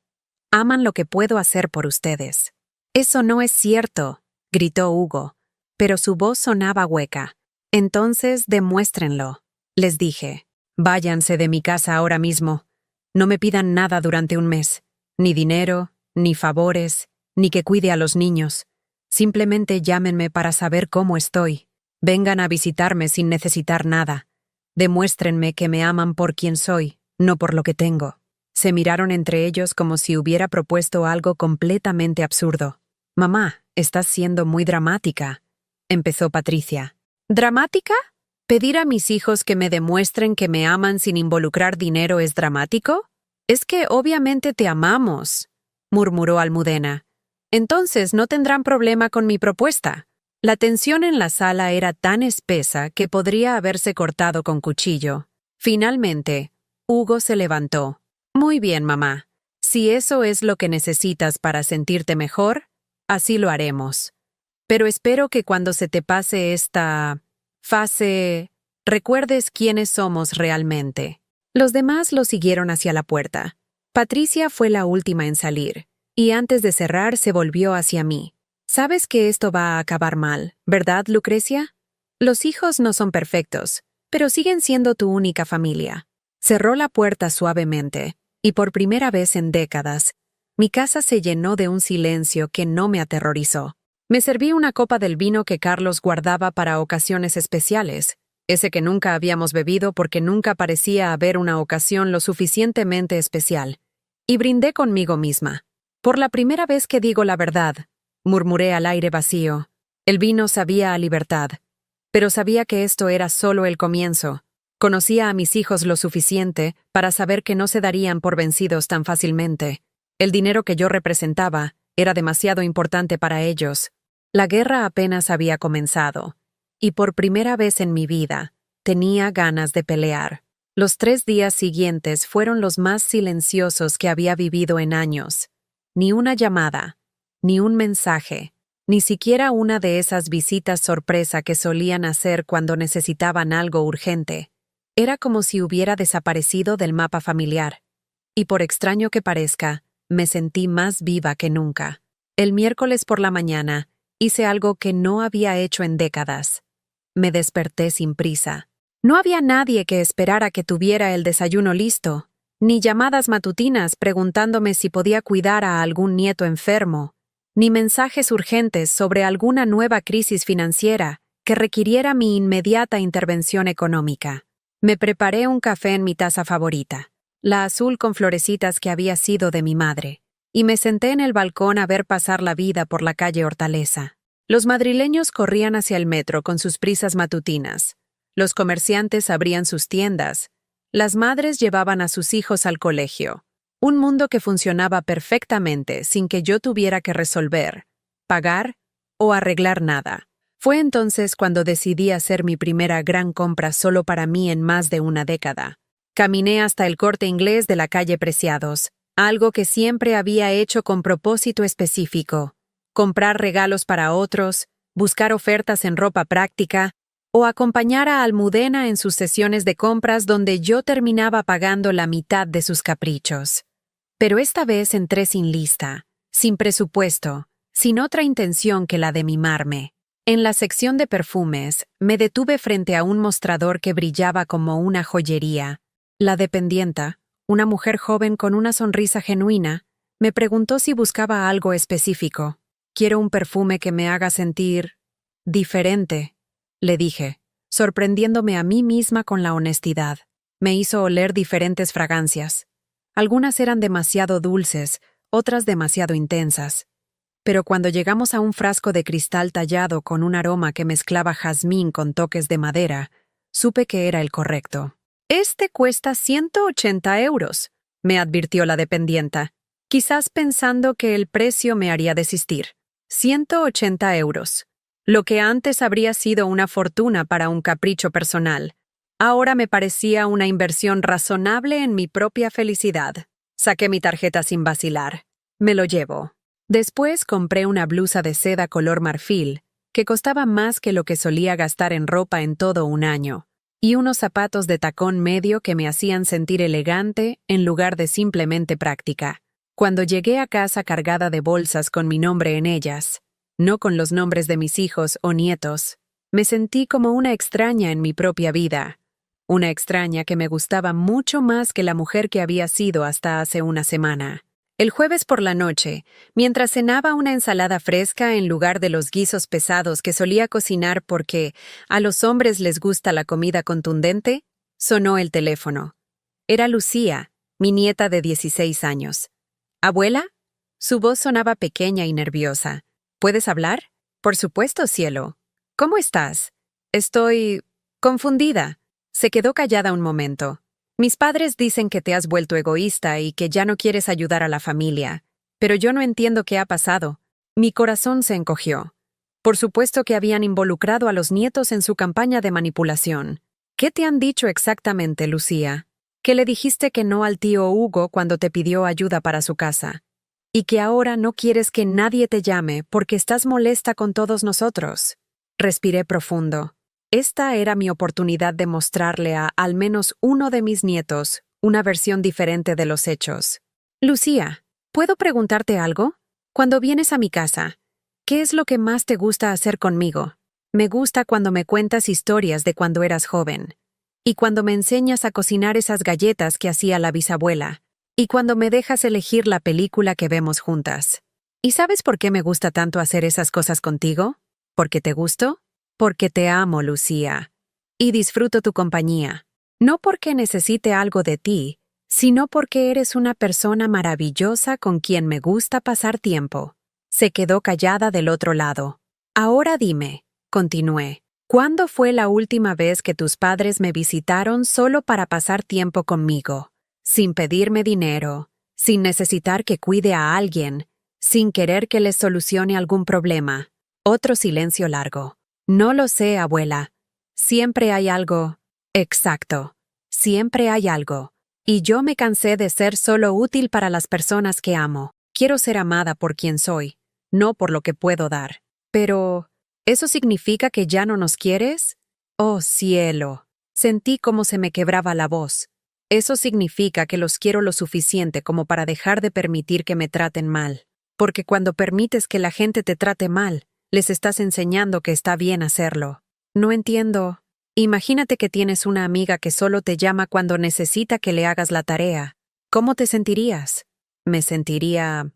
Aman lo que puedo hacer por ustedes. Eso no es cierto, gritó Hugo, pero su voz sonaba hueca. Entonces, demuéstrenlo, les dije. Váyanse de mi casa ahora mismo. No me pidan nada durante un mes, ni dinero, ni favores, ni que cuide a los niños. Simplemente llámenme para saber cómo estoy. Vengan a visitarme sin necesitar nada. Demuéstrenme que me aman por quien soy, no por lo que tengo. Se miraron entre ellos como si hubiera propuesto algo completamente absurdo. Mamá, estás siendo muy dramática, empezó Patricia. ¿Dramática? ¿Pedir a mis hijos que me demuestren que me aman sin involucrar dinero es dramático? Es que obviamente te amamos, murmuró Almudena. Entonces no tendrán problema con mi propuesta. La tensión en la sala era tan espesa que podría haberse cortado con cuchillo. Finalmente, Hugo se levantó. Muy bien, mamá. Si eso es lo que necesitas para sentirte mejor, así lo haremos. Pero espero que cuando se te pase esta fase, recuerdes quiénes somos realmente. Los demás lo siguieron hacia la puerta. Patricia fue la última en salir, y antes de cerrar se volvió hacia mí. Sabes que esto va a acabar mal, ¿verdad, Lucrecia? Los hijos no son perfectos, pero siguen siendo tu única familia. Cerró la puerta suavemente, y por primera vez en décadas, mi casa se llenó de un silencio que no me aterrorizó. Me serví una copa del vino que Carlos guardaba para ocasiones especiales, ese que nunca habíamos bebido porque nunca parecía haber una ocasión lo suficientemente especial, y brindé conmigo misma. Por la primera vez que digo la verdad, murmuré al aire vacío. El vino sabía a libertad, pero sabía que esto era solo el comienzo. Conocía a mis hijos lo suficiente para saber que no se darían por vencidos tan fácilmente. El dinero que yo representaba era demasiado importante para ellos. La guerra apenas había comenzado, y por primera vez en mi vida tenía ganas de pelear. Los 3 días siguientes fueron los más silenciosos que había vivido en años. Ni una llamada, ni un mensaje, ni siquiera una de esas visitas sorpresa que solían hacer cuando necesitaban algo urgente. Era como si hubiera desaparecido del mapa familiar. Y por extraño que parezca, me sentí más viva que nunca. El miércoles por la mañana, hice algo que no había hecho en décadas. Me desperté sin prisa. No había nadie que esperara que tuviera el desayuno listo, ni llamadas matutinas preguntándome si podía cuidar a algún nieto enfermo, ni mensajes urgentes sobre alguna nueva crisis financiera que requiriera mi inmediata intervención económica. Me preparé un café en mi taza favorita, la azul con florecitas que había sido de mi madre, y me senté en el balcón a ver pasar la vida por la calle Hortaleza. Los madrileños corrían hacia el metro con sus prisas matutinas. Los comerciantes abrían sus tiendas. Las madres llevaban a sus hijos al colegio. Un mundo que funcionaba perfectamente sin que yo tuviera que resolver, pagar o arreglar nada. Fue entonces cuando decidí hacer mi primera gran compra solo para mí en más de una década. Caminé hasta el Corte Inglés de la calle Preciados, algo que siempre había hecho con propósito específico: comprar regalos para otros, buscar ofertas en ropa práctica o acompañar a Almudena en sus sesiones de compras donde yo terminaba pagando la mitad de sus caprichos. Pero esta vez entré sin lista, sin presupuesto, sin otra intención que la de mimarme. En la sección de perfumes, me detuve frente a un mostrador que brillaba como una joyería. La dependienta, una mujer joven con una sonrisa genuina, me preguntó si buscaba algo específico. «Quiero un perfume que me haga sentir diferente», le dije, sorprendiéndome a mí misma con la honestidad. Me hizo oler diferentes fragancias. Algunas eran demasiado dulces, otras demasiado intensas. Pero cuando llegamos a un frasco de cristal tallado con un aroma que mezclaba jazmín con toques de madera, supe que era el correcto. «Este cuesta 180 euros», me advirtió la dependienta, quizás pensando que el precio me haría desistir. 180 euros. Lo que antes habría sido una fortuna para un capricho personal, ahora me parecía una inversión razonable en mi propia felicidad. Saqué mi tarjeta sin vacilar. Me lo llevo. Después compré una blusa de seda color marfil, que costaba más que lo que solía gastar en ropa en todo un año, y unos zapatos de tacón medio que me hacían sentir elegante en lugar de simplemente práctica. Cuando llegué a casa cargada de bolsas con mi nombre en ellas, no con los nombres de mis hijos o nietos, Me sentí como una extraña en mi propia vida, una extraña que me gustaba mucho más que la mujer que había sido hasta hace una semana. El jueves por la noche, mientras cenaba una ensalada fresca en lugar de los guisos pesados que solía cocinar porque a los hombres les gusta la comida contundente, sonó el teléfono. Era Lucía, mi nieta de 16 años. ¿Abuela? Su voz sonaba pequeña y nerviosa. ¿Puedes hablar? Por supuesto, cielo. ¿Cómo estás? Estoy confundida. Se quedó callada un momento. Mis padres dicen que te has vuelto egoísta y que ya no quieres ayudar a la familia, pero yo no entiendo qué ha pasado. Mi corazón se encogió. Por supuesto que habían involucrado a los nietos en su campaña de manipulación. ¿Qué te han dicho exactamente, Lucía? Que le dijiste que no al tío Hugo cuando te pidió ayuda para su casa. Y que ahora no quieres que nadie te llame porque estás molesta con todos nosotros. Respiré profundo. Esta era mi oportunidad de mostrarle a al menos uno de mis nietos una versión diferente de los hechos. Lucía, ¿puedo preguntarte algo? Cuando vienes a mi casa, ¿qué es lo que más te gusta hacer conmigo? Me gusta cuando me cuentas historias de cuando eras joven. Y cuando me enseñas a cocinar esas galletas que hacía la bisabuela. Y cuando me dejas elegir la película que vemos juntas. ¿Y sabes por qué me gusta tanto hacer esas cosas contigo? ¿Porque te gusto? Porque te amo, Lucía. Y disfruto tu compañía. No porque necesite algo de ti, sino porque eres una persona maravillosa con quien me gusta pasar tiempo. Se quedó callada del otro lado. Ahora dime, continué, ¿cuándo fue la última vez que tus padres me visitaron solo para pasar tiempo conmigo? Sin pedirme dinero, sin necesitar que cuide a alguien, sin querer que les solucione algún problema. Otro silencio largo. No lo sé, abuela. Siempre hay algo. Exacto. Siempre hay algo. Y yo me cansé de ser solo útil para las personas que amo. Quiero ser amada por quien soy, no por lo que puedo dar. Pero, ¿eso significa que ya no nos quieres? Oh, cielo. Sentí como se me quebraba la voz. Eso significa que los quiero lo suficiente como para dejar de permitir que me traten mal. Porque cuando permites que la gente te trate mal, les estás enseñando que está bien hacerlo. No entiendo. Imagínate que tienes una amiga que solo te llama cuando necesita que le hagas la tarea. ¿Cómo te sentirías? Me sentiría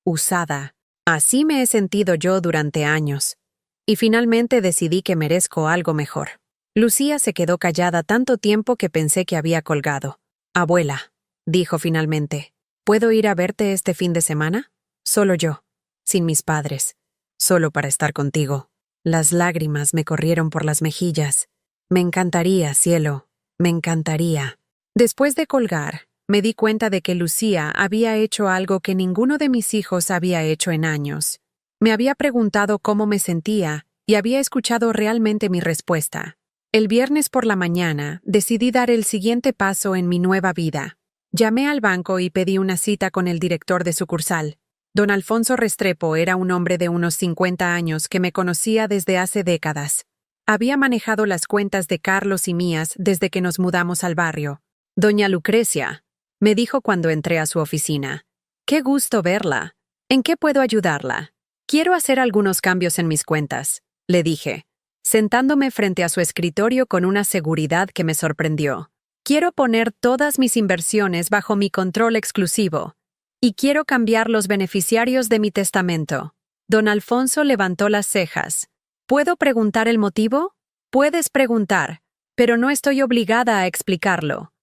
usada. Así me he sentido yo durante años. Y finalmente decidí que merezco algo mejor. Lucía se quedó callada tanto tiempo que pensé que había colgado. Abuela, dijo finalmente, ¿puedo ir a verte este fin de semana? Solo yo, sin mis padres, solo para estar contigo. Las lágrimas me corrieron por las mejillas. Me encantaría, cielo, me encantaría. Después de colgar, me di cuenta de que Lucía había hecho algo que ninguno de mis hijos había hecho en años. Me había preguntado cómo me sentía y había escuchado realmente mi respuesta. El viernes por la mañana decidí dar el siguiente paso en mi nueva vida. Llamé al banco y pedí una cita con el director de sucursal. Don Alfonso Restrepo era un hombre de unos 50 años que me conocía desde hace décadas. Había manejado las cuentas de Carlos y mías desde que nos mudamos al barrio. Doña Lucrecia, me dijo cuando entré a su oficina. Qué gusto verla. ¿En qué puedo ayudarla? Quiero hacer algunos cambios en mis cuentas, le dije, sentándome frente a su escritorio con una seguridad que me sorprendió. Quiero poner todas mis inversiones bajo mi control exclusivo. Y quiero cambiar los beneficiarios de mi testamento. Don Alfonso levantó las cejas. ¿Puedo preguntar el motivo? Puedes preguntar, pero no estoy obligada a explicarlo.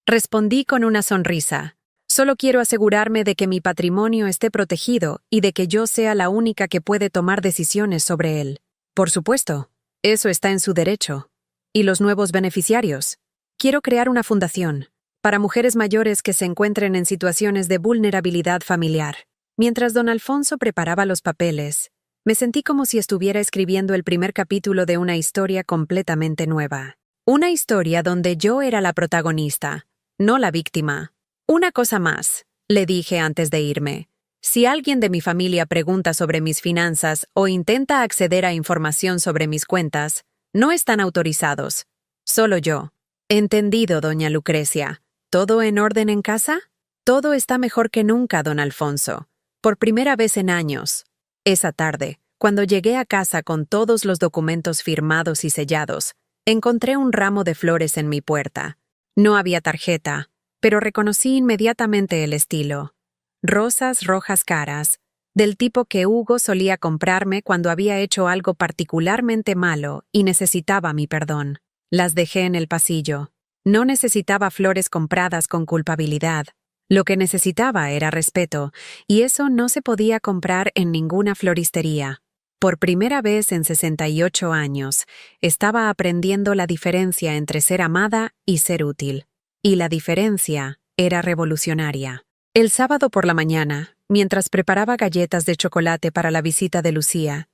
Respondí con una sonrisa. Solo quiero asegurarme de que mi patrimonio esté protegido y de que yo sea la única que puede tomar decisiones sobre él. Por supuesto, eso está en su derecho. ¿Y los nuevos beneficiarios? Quiero crear una fundación para mujeres mayores que se encuentren en situaciones de vulnerabilidad familiar. Mientras don Alfonso preparaba los papeles, me sentí como si estuviera escribiendo el primer capítulo de una historia completamente nueva. Una historia donde yo era la protagonista, no la víctima. Una cosa más, le dije antes de irme. Si alguien de mi familia pregunta sobre mis finanzas o intenta acceder a información sobre mis cuentas, no están autorizados. Solo yo. Entendido, doña Lucrecia. ¿Todo en orden en casa? Todo está mejor que nunca, don Alfonso. Por primera vez en años. Esa tarde, Cuando llegué a casa con todos los documentos firmados y sellados, encontré un ramo de flores en mi puerta. No había tarjeta, pero reconocí inmediatamente el estilo. Rosas rojas caras, del tipo que Hugo solía comprarme cuando había hecho algo particularmente malo y necesitaba mi perdón. Las dejé en el pasillo. No necesitaba flores compradas con culpabilidad. Lo que necesitaba era respeto, y eso no se podía comprar en ninguna floristería. Por primera vez en 68 años, estaba aprendiendo la diferencia entre ser amada y ser útil. Y la diferencia era revolucionaria. El sábado por la mañana, mientras preparaba galletas de chocolate para la visita de Lucía,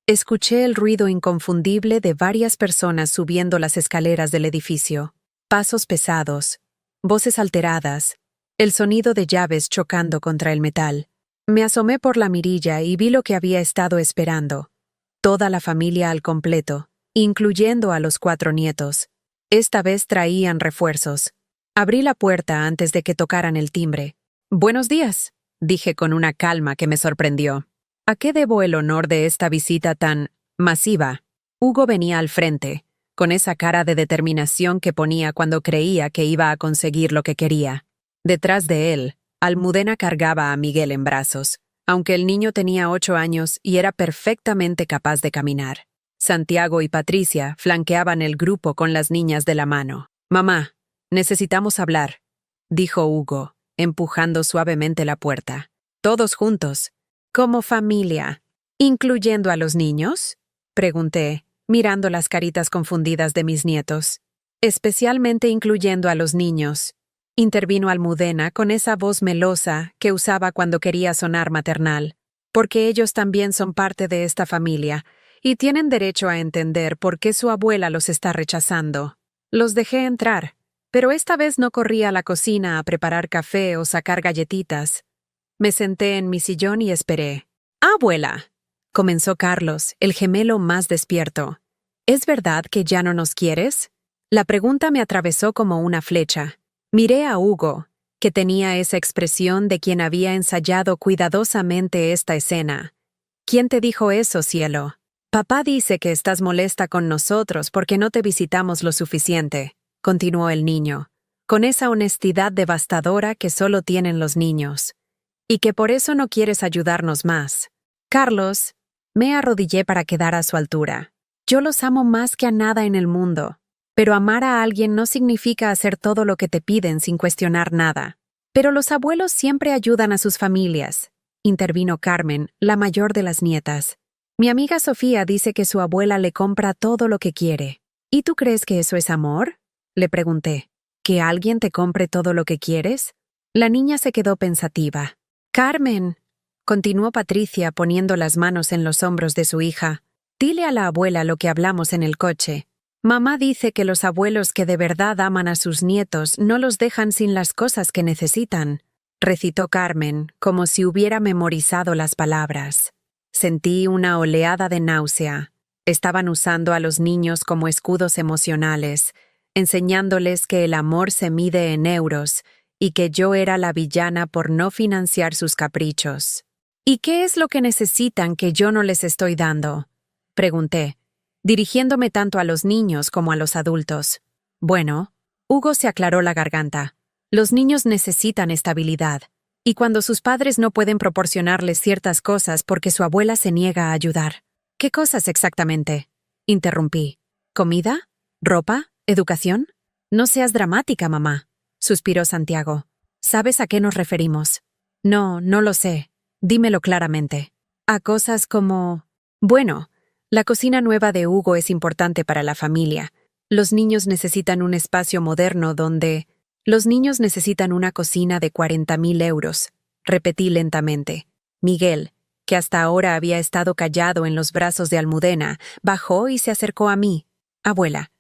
escuché el ruido inconfundible de varias personas subiendo las escaleras del edificio. Pasos pesados, voces alteradas, el sonido de llaves chocando contra el metal. Me asomé por la mirilla y vi lo que había estado esperando. Toda la familia al completo, incluyendo a los 4 nietos. Esta vez traían refuerzos. Abrí la puerta antes de que tocaran el timbre. «Buenos días», dije con una calma que me sorprendió. «¿A qué debo el honor de esta visita tan masiva?» Hugo venía al frente, con esa cara de determinación que ponía cuando creía que iba a conseguir lo que quería. Detrás de él, Almudena cargaba a Miguel en brazos, aunque el niño tenía 8 años y era perfectamente capaz de caminar. Santiago y Patricia flanqueaban el grupo con las niñas de la mano. «Mamá, necesitamos hablar», dijo Hugo, empujando suavemente la puerta. «Todos juntos, como familia». «¿Incluyendo a los niños?», pregunté, mirando las caritas confundidas de mis nietos. «Especialmente incluyendo a los niños», intervino Almudena con esa voz melosa que usaba cuando quería sonar maternal, «porque ellos también son parte de esta familia y tienen derecho a entender por qué su abuela los está rechazando». Los dejé entrar, pero esta vez no corrí a la cocina a preparar café o sacar galletitas. Me senté en mi sillón y esperé. «Abuela», comenzó Carlos, el gemelo más despierto. «¿Es verdad que ya no nos quieres?». La pregunta me atravesó como una flecha. Miré a Hugo, que tenía esa expresión de quien había ensayado cuidadosamente esta escena. «¿Quién te dijo eso, cielo?». «Papá dice que estás molesta con nosotros porque no te visitamos lo suficiente», continuó el niño, con esa honestidad devastadora que solo tienen los niños. «Y que por eso no quieres ayudarnos más». «Carlos», me arrodillé para quedar a su altura. «Yo los amo más que a nada en el mundo. Pero amar a alguien no significa hacer todo lo que te piden sin cuestionar nada. Pero los abuelos siempre ayudan a sus familias», intervino Carmen, la mayor de las nietas. «Mi amiga Sofía dice que su abuela le compra todo lo que quiere. ¿Y tú crees que eso es amor?», le pregunté. «¿Que alguien te compre todo lo que quieres?». La niña se quedó pensativa. «Carmen», continuó Patricia poniendo las manos en los hombros de su hija, «dile a la abuela lo que hablamos en el coche. Mamá dice que los abuelos que de verdad aman a sus nietos no los dejan sin las cosas que necesitan», recitó Carmen, como si hubiera memorizado las palabras. Sentí una oleada de náusea. Estaban usando a los niños como escudos emocionales, enseñándoles que el amor se mide en euros y que yo era la villana por no financiar sus caprichos. «¿Y qué es lo que necesitan que yo no les estoy dando?», pregunté, dirigiéndome tanto a los niños como a los adultos. «Bueno», Hugo se aclaró la garganta, «los niños necesitan estabilidad, y cuando sus padres no pueden proporcionarles ciertas cosas porque su abuela se niega a ayudar». «¿Qué cosas exactamente?», interrumpí. «¿Comida? ¿Ropa? ¿Educación?». «No seas dramática, mamá», suspiró Santiago. «¿Sabes a qué nos referimos?». «No, no lo sé. Dímelo claramente». «A cosas como…». «Bueno, la cocina nueva de Hugo es importante para la familia. Los niños necesitan un espacio moderno donde… Los niños necesitan una cocina de 40.000 euros», repetí lentamente. Miguel, que hasta ahora había estado callado en los brazos de Almudena, bajó y se acercó a mí. «Abuela,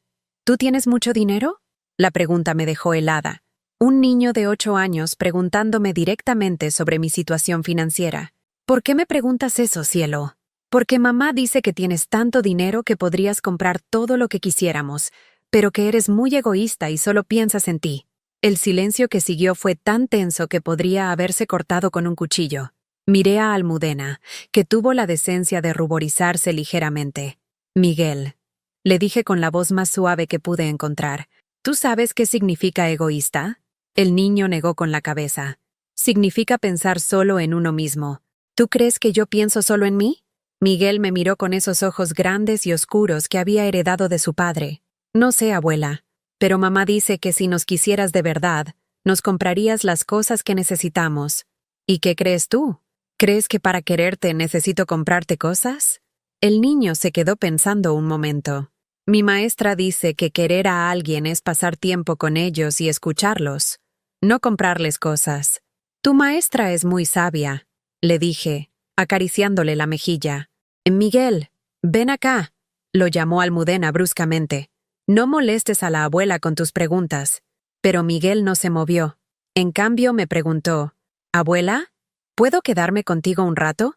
¿tú tienes mucho dinero?». La pregunta me dejó helada. Un niño de 8 años preguntándome directamente sobre mi situación financiera. «¿Por qué me preguntas eso, cielo?». «Porque mamá dice que tienes tanto dinero que podrías comprar todo lo que quisiéramos, pero que eres muy egoísta y solo piensas en ti». El silencio que siguió fue tan tenso que podría haberse cortado con un cuchillo. Miré a Almudena, que tuvo la decencia de ruborizarse ligeramente. Miguel, le dije con la voz más suave que pude encontrar, ¿tú sabes qué significa egoísta? El niño negó con la cabeza. Significa pensar solo en uno mismo. ¿Tú crees que yo pienso solo en mí? Miguel me miró con esos ojos grandes y oscuros que había heredado de su padre. No sé, abuela, pero mamá dice que si nos quisieras de verdad, nos comprarías las cosas que necesitamos. ¿Y qué crees tú? ¿Crees que para quererte necesito comprarte cosas? El niño se quedó pensando un momento. Mi maestra dice que querer a alguien es pasar tiempo con ellos y escucharlos, no comprarles cosas. Tu maestra es muy sabia, le dije, acariciándole la mejilla. Miguel, ven acá, lo llamó Almudena bruscamente. No molestes a la abuela con tus preguntas. Pero Miguel no se movió. En cambio me preguntó, ¿abuela? ¿Puedo quedarme contigo un rato?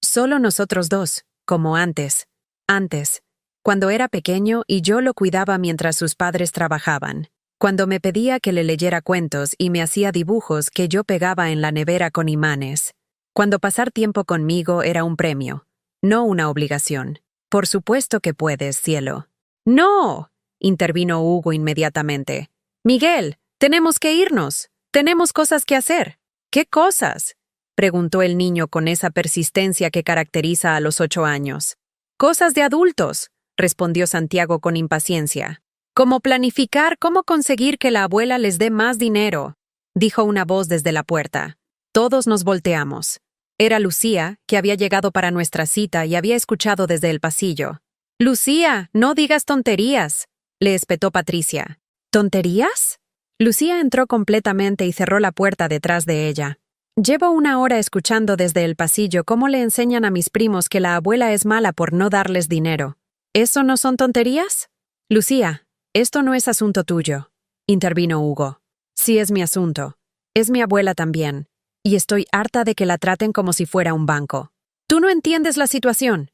Solo nosotros dos, como antes. Antes, cuando era pequeño y yo lo cuidaba mientras sus padres trabajaban. Cuando me pedía que le leyera cuentos y me hacía dibujos que yo pegaba en la nevera con imanes. Cuando pasar tiempo conmigo era un premio, no una obligación. Por supuesto que puedes, cielo. ¡No!, intervino Hugo inmediatamente. Miguel, tenemos que irnos. Tenemos cosas que hacer. ¿Qué cosas?, preguntó el niño con esa persistencia que caracteriza a los 8 años. Cosas de adultos, respondió Santiago con impaciencia. Como planificar cómo conseguir que la abuela les dé más dinero, dijo una voz desde la puerta. Todos nos volteamos. Era Lucía, que había llegado para nuestra cita y había escuchado desde el pasillo. Lucía, no digas tonterías, le espetó Patricia. ¿Tonterías? Lucía entró completamente y cerró la puerta detrás de ella. Llevo 1 hora escuchando desde el pasillo cómo le enseñan a mis primos que la abuela es mala por no darles dinero. ¿Eso no son tonterías? Lucía, esto no es asunto tuyo, intervino Hugo. Sí es mi asunto. Es mi abuela también. Y estoy harta de que la traten como si fuera un banco. Tú no entiendes la situación,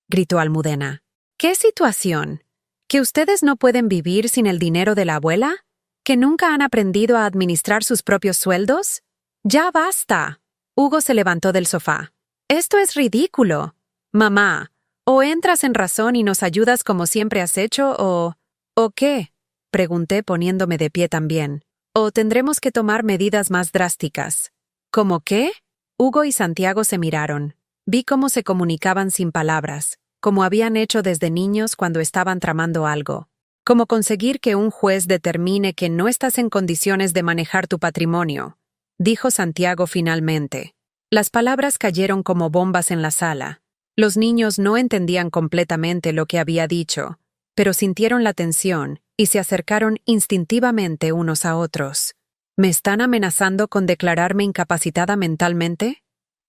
gritó Almudena. ¿Qué situación? ¿Que ustedes no pueden vivir sin el dinero de la abuela? ¿Que nunca han aprendido a administrar sus propios sueldos? ¡Ya basta! Hugo se levantó del sofá. Esto es ridículo. Mamá, o entras en razón y nos ayudas como siempre has hecho, ¿O qué?, pregunté poniéndome de pie también. ¿O tendremos que tomar medidas más drásticas? ¿Cómo qué? Hugo y Santiago se miraron. Vi cómo se comunicaban sin palabras, como habían hecho desde niños cuando estaban tramando algo. Como conseguir que un juez determine que no estás en condiciones de manejar tu patrimonio, dijo Santiago finalmente. Las palabras cayeron como bombas en la sala. Los niños no entendían completamente lo que había dicho, pero sintieron la tensión y se acercaron instintivamente unos a otros. ¿Me están amenazando con declararme incapacitada mentalmente?,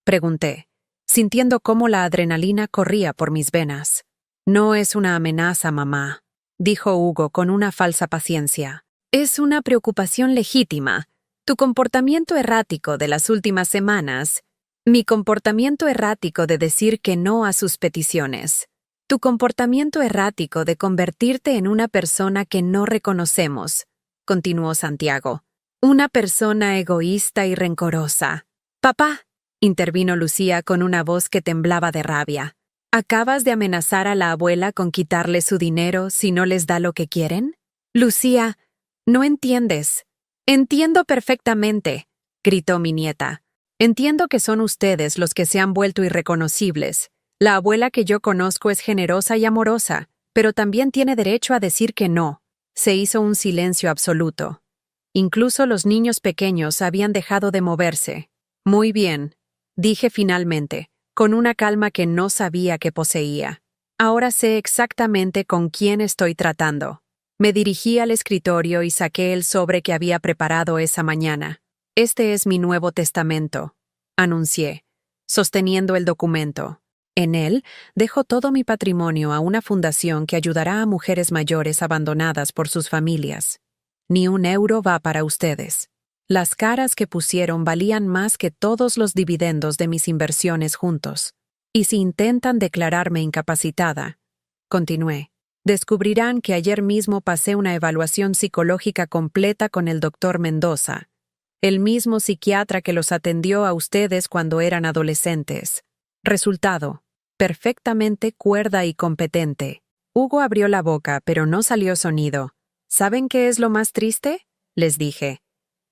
pregunté, sintiendo cómo la adrenalina corría por mis venas. No es una amenaza, mamá, dijo Hugo con una falsa paciencia. Es una preocupación legítima. Tu comportamiento errático de las últimas semanas, mi comportamiento errático de decir que no a sus peticiones, tu comportamiento errático de convertirte en una persona que no reconocemos, continuó Santiago. Una persona egoísta y rencorosa. Papá, intervino Lucía con una voz que temblaba de rabia. ¿Acabas de amenazar a la abuela con quitarle su dinero si no les da lo que quieren? Lucía, no entiendes. Entiendo perfectamente, gritó mi nieta. Entiendo que son ustedes los que se han vuelto irreconocibles. La abuela que yo conozco es generosa y amorosa, pero también tiene derecho a decir que no. Se hizo un silencio absoluto. Incluso los niños pequeños habían dejado de moverse. Muy bien, dije finalmente, con una calma que no sabía que poseía. Ahora sé exactamente con quién estoy tratando. Me dirigí al escritorio y saqué el sobre que había preparado esa mañana. Este es mi nuevo testamento, anuncié, sosteniendo el documento. En él, dejo todo mi patrimonio a una fundación que ayudará a mujeres mayores abandonadas por sus familias. Ni un euro va para ustedes. Las caras que pusieron valían más que todos los dividendos de mis inversiones juntos. Y si intentan declararme incapacitada, continué, descubrirán que ayer mismo pasé una evaluación psicológica completa con el doctor Mendoza, el mismo psiquiatra que los atendió a ustedes cuando eran adolescentes. Resultado: perfectamente cuerda y competente. Hugo abrió la boca, pero no salió sonido. ¿Saben qué es lo más triste?, les dije.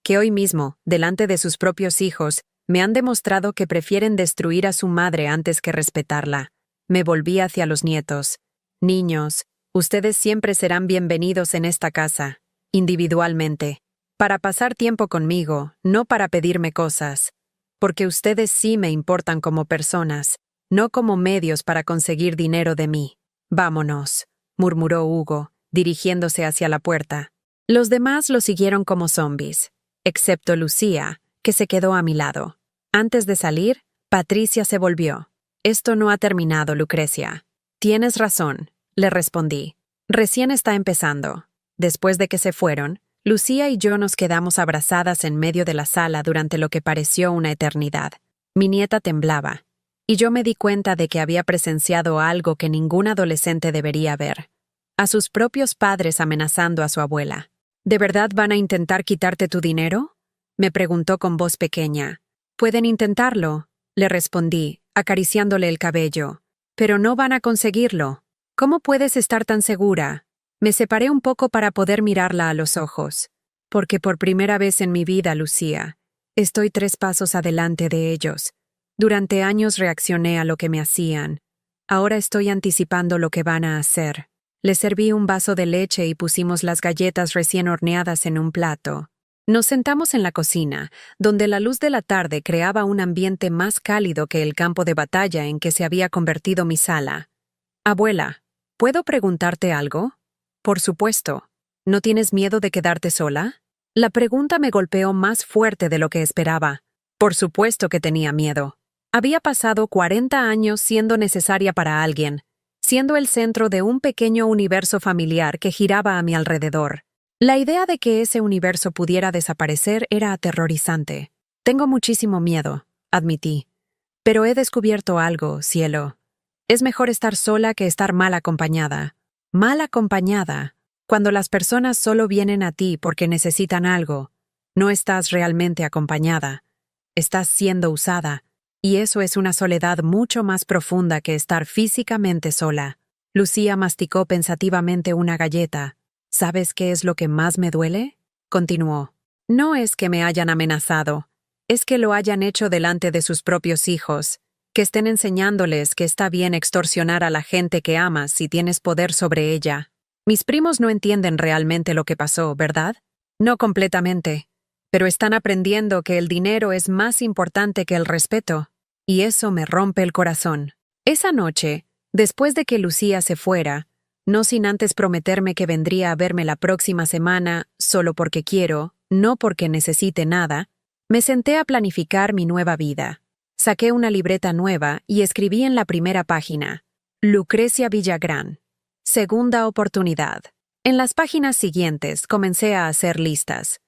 Que hoy mismo, delante de sus propios hijos, me han demostrado que prefieren destruir a su madre antes que respetarla. Me volví hacia los nietos. Niños, ustedes siempre serán bienvenidos en esta casa, individualmente, para pasar tiempo conmigo, no para pedirme cosas. Porque ustedes sí me importan como personas, no como medios para conseguir dinero de mí. Vámonos, murmuró Hugo, dirigiéndose hacia la puerta. Los demás lo siguieron como zombies, excepto Lucía, que se quedó a mi lado. Antes de salir, Patricia se volvió. Esto no ha terminado, Lucrecia. Tienes razón, le respondí. Recién está empezando. Después de que se fueron, Lucía y yo nos quedamos abrazadas en medio de la sala durante lo que pareció una eternidad. Mi nieta temblaba, y yo me di cuenta de que había presenciado algo que ningún adolescente debería ver. A sus propios padres amenazando a su abuela. ¿De verdad van a intentar quitarte tu dinero?, me preguntó con voz pequeña. Pueden intentarlo, le respondí, acariciándole el cabello. Pero no van a conseguirlo. ¿Cómo puedes estar tan segura? Me separé un poco para poder mirarla a los ojos. Porque por primera vez en mi vida, Lucía, estoy 3 pasos adelante de ellos. Durante años reaccioné a lo que me hacían. Ahora estoy anticipando lo que van a hacer. Le serví un vaso de leche y pusimos las galletas recién horneadas en un plato. Nos sentamos en la cocina, donde la luz de la tarde creaba un ambiente más cálido que el campo de batalla en que se había convertido mi sala. Abuela, ¿puedo preguntarte algo? Por supuesto. ¿No tienes miedo de quedarte sola? La pregunta me golpeó más fuerte de lo que esperaba. Por supuesto que tenía miedo. Había pasado 40 años siendo necesaria para alguien, siendo el centro de un pequeño universo familiar que giraba a mi alrededor. La idea de que ese universo pudiera desaparecer era aterrorizante. Tengo muchísimo miedo, admití. Pero he descubierto algo, cielo. Es mejor estar sola que estar mal acompañada. Mal acompañada. Cuando las personas solo vienen a ti porque necesitan algo, no estás realmente acompañada. Estás siendo usada. Y eso es una soledad mucho más profunda que estar físicamente sola. Lucía masticó pensativamente una galleta. ¿Sabes qué es lo que más me duele?, continuó. No es que me hayan amenazado. Es que lo hayan hecho delante de sus propios hijos. Que estén enseñándoles que está bien extorsionar a la gente que amas si tienes poder sobre ella. Mis primos no entienden realmente lo que pasó, ¿verdad? No completamente. Pero están aprendiendo que el dinero es más importante que el respeto. Y eso me rompe el corazón. Esa noche, después de que Lucía se fuera, no sin antes prometerme que vendría a verme la próxima semana solo porque quiero, no porque necesite nada, me senté a planificar mi nueva vida. Saqué una libreta nueva y escribí en la primera página: Lucrecia Villagrán. Segunda oportunidad. En las páginas siguientes comencé a hacer listas.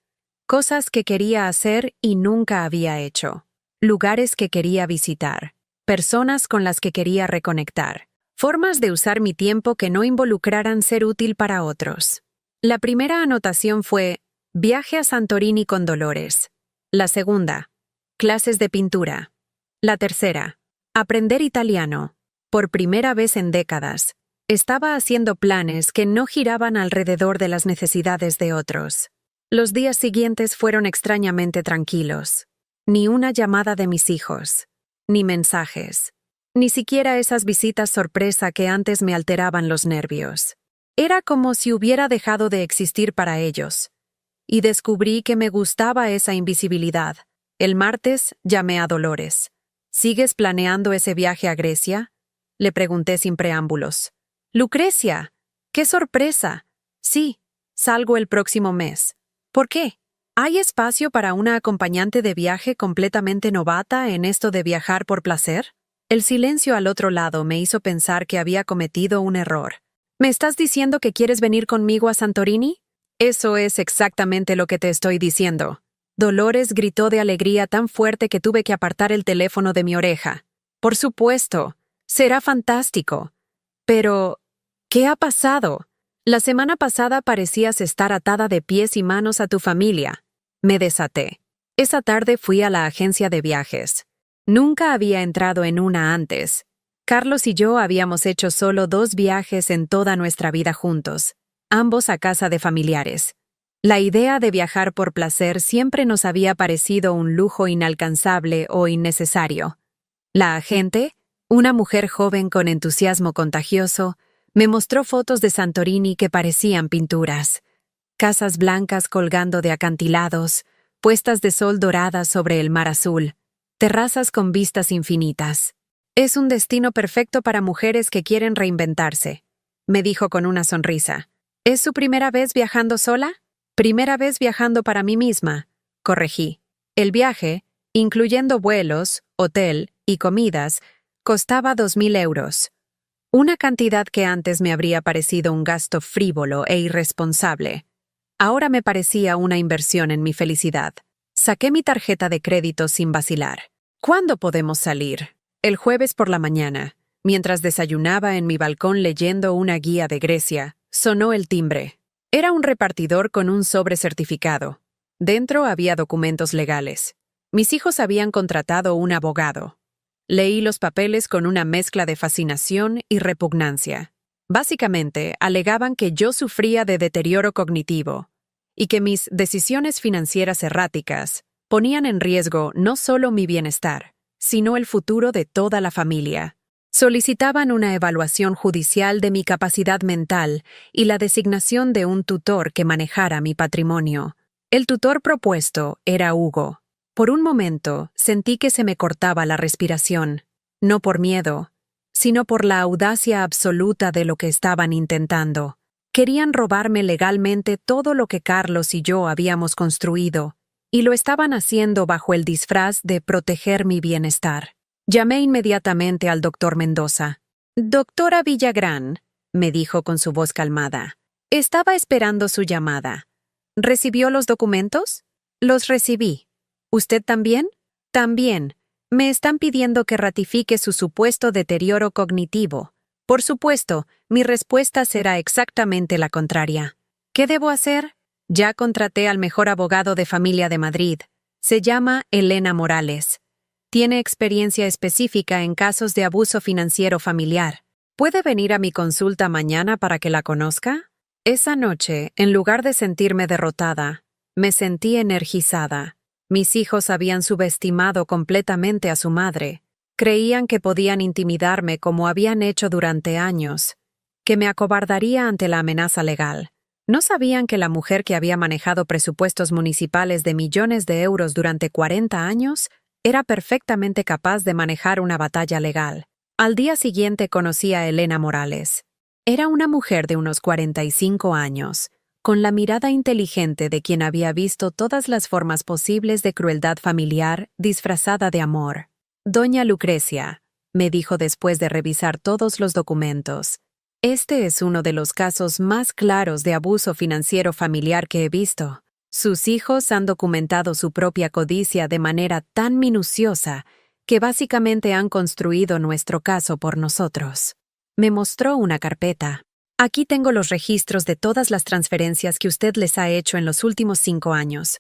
Cosas que quería hacer y nunca había hecho. Lugares que quería visitar. Personas con las que quería reconectar. Formas de usar mi tiempo que no involucraran ser útil para otros. La primera anotación fue: viaje a Santorini con Dolores. La segunda: clases de pintura. La tercera: aprender italiano. Por primera vez en décadas, estaba haciendo planes que no giraban alrededor de las necesidades de otros. Los días siguientes fueron extrañamente tranquilos. Ni una llamada de mis hijos. Ni mensajes. Ni siquiera esas visitas sorpresa que antes me alteraban los nervios. Era como si hubiera dejado de existir para ellos. Y descubrí que me gustaba esa invisibilidad. El martes llamé a Dolores. ¿Sigues planeando ese viaje a Grecia?, le pregunté sin preámbulos. Lucrecia, ¡qué sorpresa! Sí, salgo el próximo mes. ¿Por qué? ¿Hay espacio para una acompañante de viaje completamente novata en esto de viajar por placer? El silencio al otro lado me hizo pensar que había cometido un error. ¿Me estás diciendo que quieres venir conmigo a Santorini? Eso es exactamente lo que te estoy diciendo. Dolores gritó de alegría tan fuerte que tuve que apartar el teléfono de mi oreja. Por supuesto, será fantástico. Pero, ¿qué ha pasado? La semana pasada parecías estar atada de pies y manos a tu familia. Me desaté. Esa tarde fui a la agencia de viajes. Nunca había entrado en una antes. Carlos y yo habíamos hecho solo 2 viajes en toda nuestra vida juntos, ambos a casa de familiares. La idea de viajar por placer siempre nos había parecido un lujo inalcanzable o innecesario. La agente, una mujer joven con entusiasmo contagioso, me mostró fotos de Santorini que parecían pinturas. Casas blancas colgando de acantilados, puestas de sol doradas sobre el mar azul, terrazas con vistas infinitas. Es un destino perfecto para mujeres que quieren reinventarse, me dijo con una sonrisa. ¿Es su primera vez viajando sola? Primera vez viajando para mí misma, corregí. El viaje, incluyendo vuelos, hotel y comidas, costaba 2.000 euros. Una cantidad que antes me habría parecido un gasto frívolo e irresponsable. Ahora me parecía una inversión en mi felicidad. Saqué mi tarjeta de crédito sin vacilar. ¿Cuándo podemos salir? El jueves por la mañana, mientras desayunaba en mi balcón leyendo una guía de Grecia, sonó el timbre. Era un repartidor con un sobre certificado. Dentro había documentos legales. Mis hijos habían contratado un abogado. Leí los papeles con una mezcla de fascinación y repugnancia. Básicamente, alegaban que yo sufría de deterioro cognitivo y que mis decisiones financieras erráticas ponían en riesgo no solo mi bienestar, sino el futuro de toda la familia. Solicitaban una evaluación judicial de mi capacidad mental y la designación de un tutor que manejara mi patrimonio. El tutor propuesto era Hugo. Por un momento sentí que se me cortaba la respiración, no por miedo, sino por la audacia absoluta de lo que estaban intentando. Querían robarme legalmente todo lo que Carlos y yo habíamos construido, y lo estaban haciendo bajo el disfraz de proteger mi bienestar. Llamé inmediatamente al doctor Mendoza. «Doctora Villagrán», me dijo con su voz calmada. «Estaba esperando su llamada. ¿Recibió los documentos?» «Los recibí. ¿Usted también?» «También. Me están pidiendo que ratifique su supuesto deterioro cognitivo. Por supuesto, mi respuesta será exactamente la contraria. ¿Qué debo hacer?» «Ya contraté al mejor abogado de familia de Madrid. Se llama Elena Morales. Tiene experiencia específica en casos de abuso financiero familiar. ¿Puede venir a mi consulta mañana para que la conozca?» Esa noche, en lugar de sentirme derrotada, me sentí energizada. Mis hijos habían subestimado completamente a su madre. Creían que podían intimidarme como habían hecho durante años, que me acobardaría ante la amenaza legal. No sabían que la mujer que había manejado presupuestos municipales de millones de euros durante 40 años era perfectamente capaz de manejar una batalla legal. Al día siguiente conocí a Elena Morales. Era una mujer de unos 45 años, con la mirada inteligente de quien había visto todas las formas posibles de crueldad familiar disfrazada de amor. «Doña Lucrecia», me dijo después de revisar todos los documentos, «este es uno de los casos más claros de abuso financiero familiar que he visto. Sus hijos han documentado su propia codicia de manera tan minuciosa que básicamente han construido nuestro caso por nosotros». Me mostró una carpeta. «Aquí tengo los registros de todas las transferencias que usted les ha hecho en los últimos 5 años.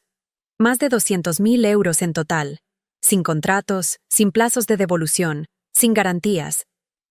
Más de 200.000 euros en total. Sin contratos, sin plazos de devolución, sin garantías.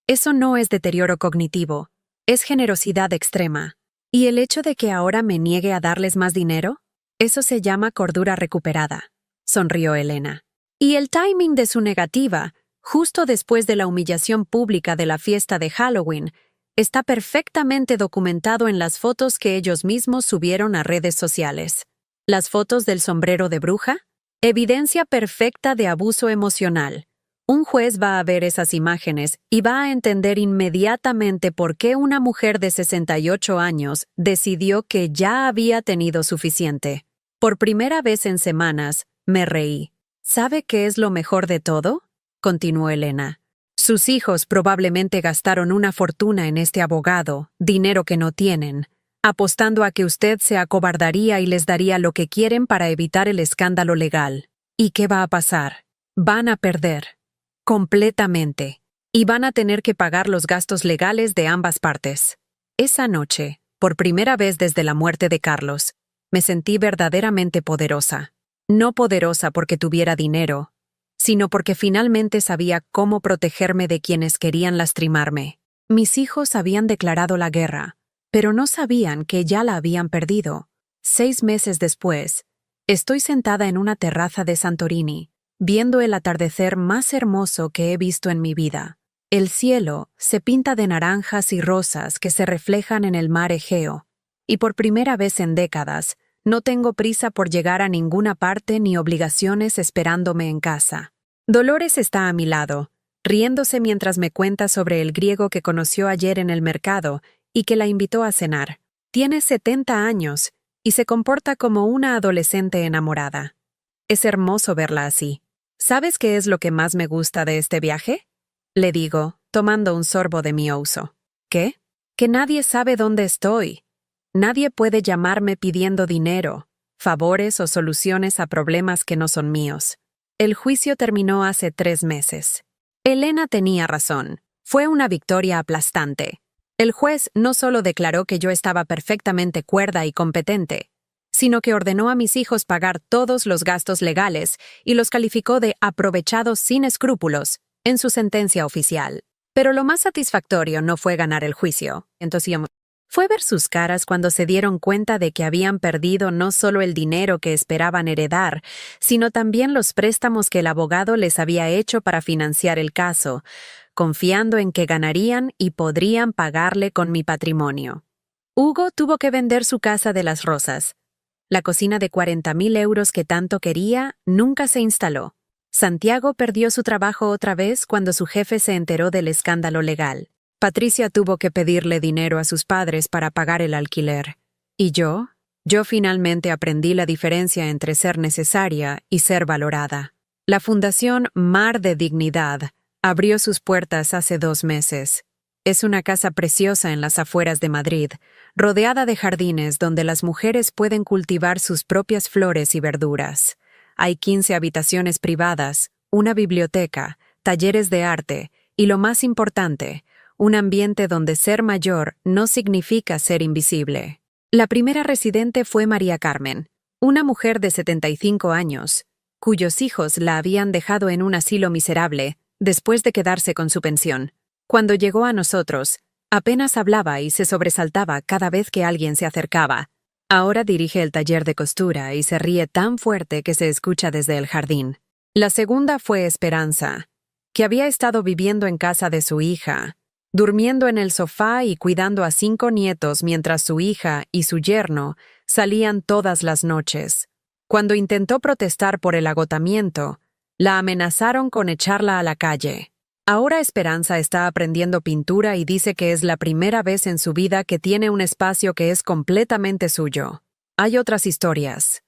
Eso no es deterioro cognitivo, es generosidad extrema. ¿Y el hecho de que ahora me niegue a darles más dinero? Eso se llama cordura recuperada», sonrió Elena. «Y el timing de su negativa, justo después de la humillación pública de la fiesta de Halloween, está perfectamente documentado en las fotos que ellos mismos subieron a redes sociales. Las fotos del sombrero de bruja, evidencia perfecta de abuso emocional. Un juez va a ver esas imágenes y va a entender inmediatamente por qué una mujer de 68 años decidió que ya había tenido suficiente. Por primera vez en semanas, me reí. ¿Sabe qué es lo mejor de todo?», continuó Elena. «Sus hijos probablemente gastaron una fortuna en este abogado, dinero que no tienen, apostando a que usted se acobardaría y les daría lo que quieren para evitar el escándalo legal. ¿Y qué va a pasar? Van a perder. Completamente. Y van a tener que pagar los gastos legales de ambas partes». Esa noche, por primera vez desde la muerte de Carlos, me sentí verdaderamente poderosa. no poderosa porque tuviera dinero, sino porque finalmente sabía cómo protegerme de quienes querían lastimarme. Mis hijos habían declarado la guerra, pero no sabían que ya la habían perdido. 6 meses después, estoy sentada en una terraza de Santorini, viendo el atardecer más hermoso que he visto en mi vida. El cielo se pinta de naranjas y rosas que se reflejan en el mar Egeo, y por primera vez en décadas, no tengo prisa por llegar a ninguna parte ni obligaciones esperándome en casa. Dolores está a mi lado, riéndose mientras me cuenta sobre el griego que conoció ayer en el mercado y que la invitó a cenar. Tiene 70 años y se comporta como una adolescente enamorada. Es hermoso verla así. ¿Sabes qué es lo que más me gusta de este viaje? Le digo, tomando un sorbo de mi ouzo. ¿Qué? Que nadie sabe dónde estoy. Nadie puede llamarme pidiendo dinero, favores o soluciones a problemas que no son míos. El juicio terminó hace 3 meses. Elena tenía razón. Fue una victoria aplastante. El juez no solo declaró que yo estaba perfectamente cuerda y competente, sino que ordenó a mis hijos pagar todos los gastos legales y los calificó de aprovechados sin escrúpulos en su sentencia oficial. Pero lo más satisfactorio no fue ganar el juicio. Entonces, fue ver sus caras cuando se dieron cuenta de que habían perdido no solo el dinero que esperaban heredar, sino también los préstamos que el abogado les había hecho para financiar el caso, confiando en que ganarían y podrían pagarle con mi patrimonio. Hugo tuvo que vender su casa de Las Rosas. La cocina de 40.000 euros que tanto quería nunca se instaló. Santiago perdió su trabajo otra vez cuando su jefe se enteró del escándalo legal. Patricia tuvo que pedirle dinero a sus padres para pagar el alquiler. ¿Y yo? Yo finalmente aprendí la diferencia entre ser necesaria y ser valorada. La Fundación Mar de Dignidad abrió sus puertas hace 2 meses. Es una casa preciosa en las afueras de Madrid, rodeada de jardines donde las mujeres pueden cultivar sus propias flores y verduras. Hay 15 habitaciones privadas, una biblioteca, talleres de arte y, lo más importante, un ambiente donde ser mayor no significa ser invisible. La primera residente fue María Carmen, una mujer de 75 años, cuyos hijos la habían dejado en un asilo miserable después de quedarse con su pensión. Cuando llegó a nosotros, apenas hablaba y se sobresaltaba cada vez que alguien se acercaba. Ahora dirige el taller de costura y se ríe tan fuerte que se escucha desde el jardín. La segunda fue Esperanza, que había estado viviendo en casa de su hija, durmiendo en el sofá y cuidando a 5 nietos mientras su hija y su yerno salían todas las noches. Cuando intentó protestar por el agotamiento, la amenazaron con echarla a la calle. Ahora Esperanza está aprendiendo pintura y dice que es la primera vez en su vida que tiene un espacio que es completamente suyo. Hay otras historias.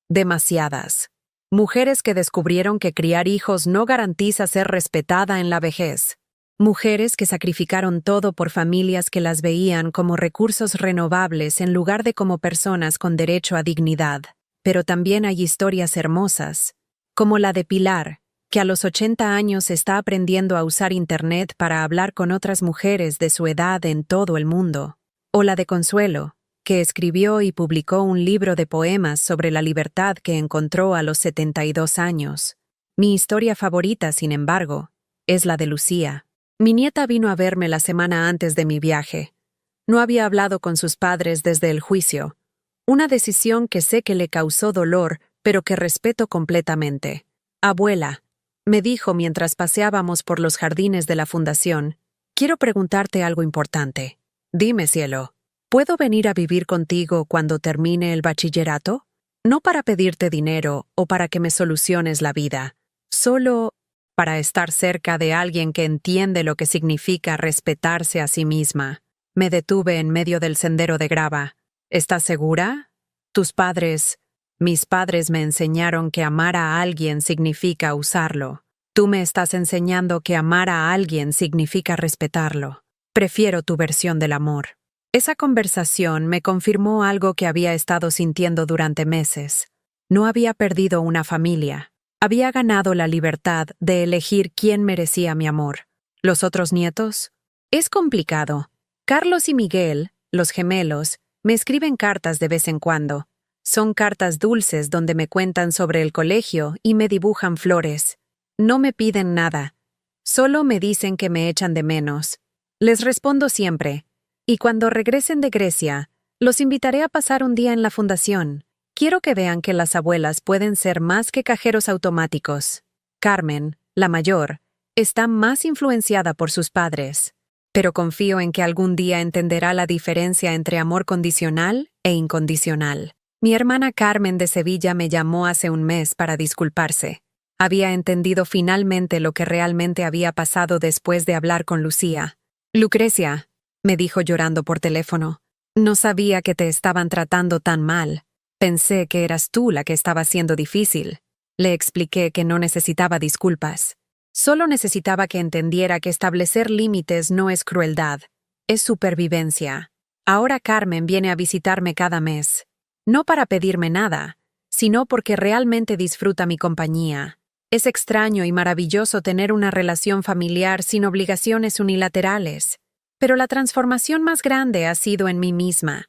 Demasiadas. Mujeres que descubrieron que criar hijos no garantiza ser respetada en la vejez. Mujeres que sacrificaron todo por familias que las veían como recursos renovables en lugar de como personas con derecho a dignidad. Pero también hay historias hermosas, como la de Pilar, que a los 80 años está aprendiendo a usar Internet para hablar con otras mujeres de su edad en todo el mundo. O la de Consuelo, que escribió y publicó un libro de poemas sobre la libertad que encontró a los 72 años. Mi historia favorita, sin embargo, es la de Lucía. Mi nieta vino a verme la semana antes de mi viaje. No había hablado con sus padres desde el juicio, una decisión que sé que le causó dolor, pero que respeto completamente. Abuela, me dijo mientras paseábamos por los jardines de la fundación, quiero preguntarte algo importante. Dime, cielo, ¿puedo venir a vivir contigo cuando termine el bachillerato? No para pedirte dinero o para que me soluciones la vida, solo para estar cerca de alguien que entiende lo que significa respetarse a sí misma. Me detuve en medio del sendero de grava. ¿Estás segura? Mis padres me enseñaron que amar a alguien significa usarlo. Tú me estás enseñando que amar a alguien significa respetarlo. Prefiero tu versión del amor. Esa conversación me confirmó algo que había estado sintiendo durante meses. No había perdido una familia. Había ganado la libertad de elegir quién merecía mi amor. ¿Los otros nietos? Es complicado. Carlos y Miguel, los gemelos, me escriben cartas de vez en cuando. Son cartas dulces donde me cuentan sobre el colegio y me dibujan flores. No me piden nada. Solo me dicen que me echan de menos. Les respondo siempre. Y cuando regresen de Grecia, los invitaré a pasar un día en la fundación. Quiero que vean que las abuelas pueden ser más que cajeros automáticos. Carmen, la mayor, está más influenciada por sus padres. Pero confío en que algún día entenderá la diferencia entre amor condicional e incondicional. Mi hermana Carmen de Sevilla me llamó hace un mes para disculparse. Había entendido finalmente lo que realmente había pasado después de hablar con Lucía. Lucrecia, me dijo llorando por teléfono, no sabía que te estaban tratando tan mal. Pensé que eras tú la que estaba siendo difícil. Le expliqué que no necesitaba disculpas. Solo necesitaba que entendiera que establecer límites no es crueldad, es supervivencia. Ahora Carmen viene a visitarme cada mes. No para pedirme nada, sino porque realmente disfruta mi compañía. Es extraño y maravilloso tener una relación familiar sin obligaciones unilaterales. Pero la transformación más grande ha sido en mí misma.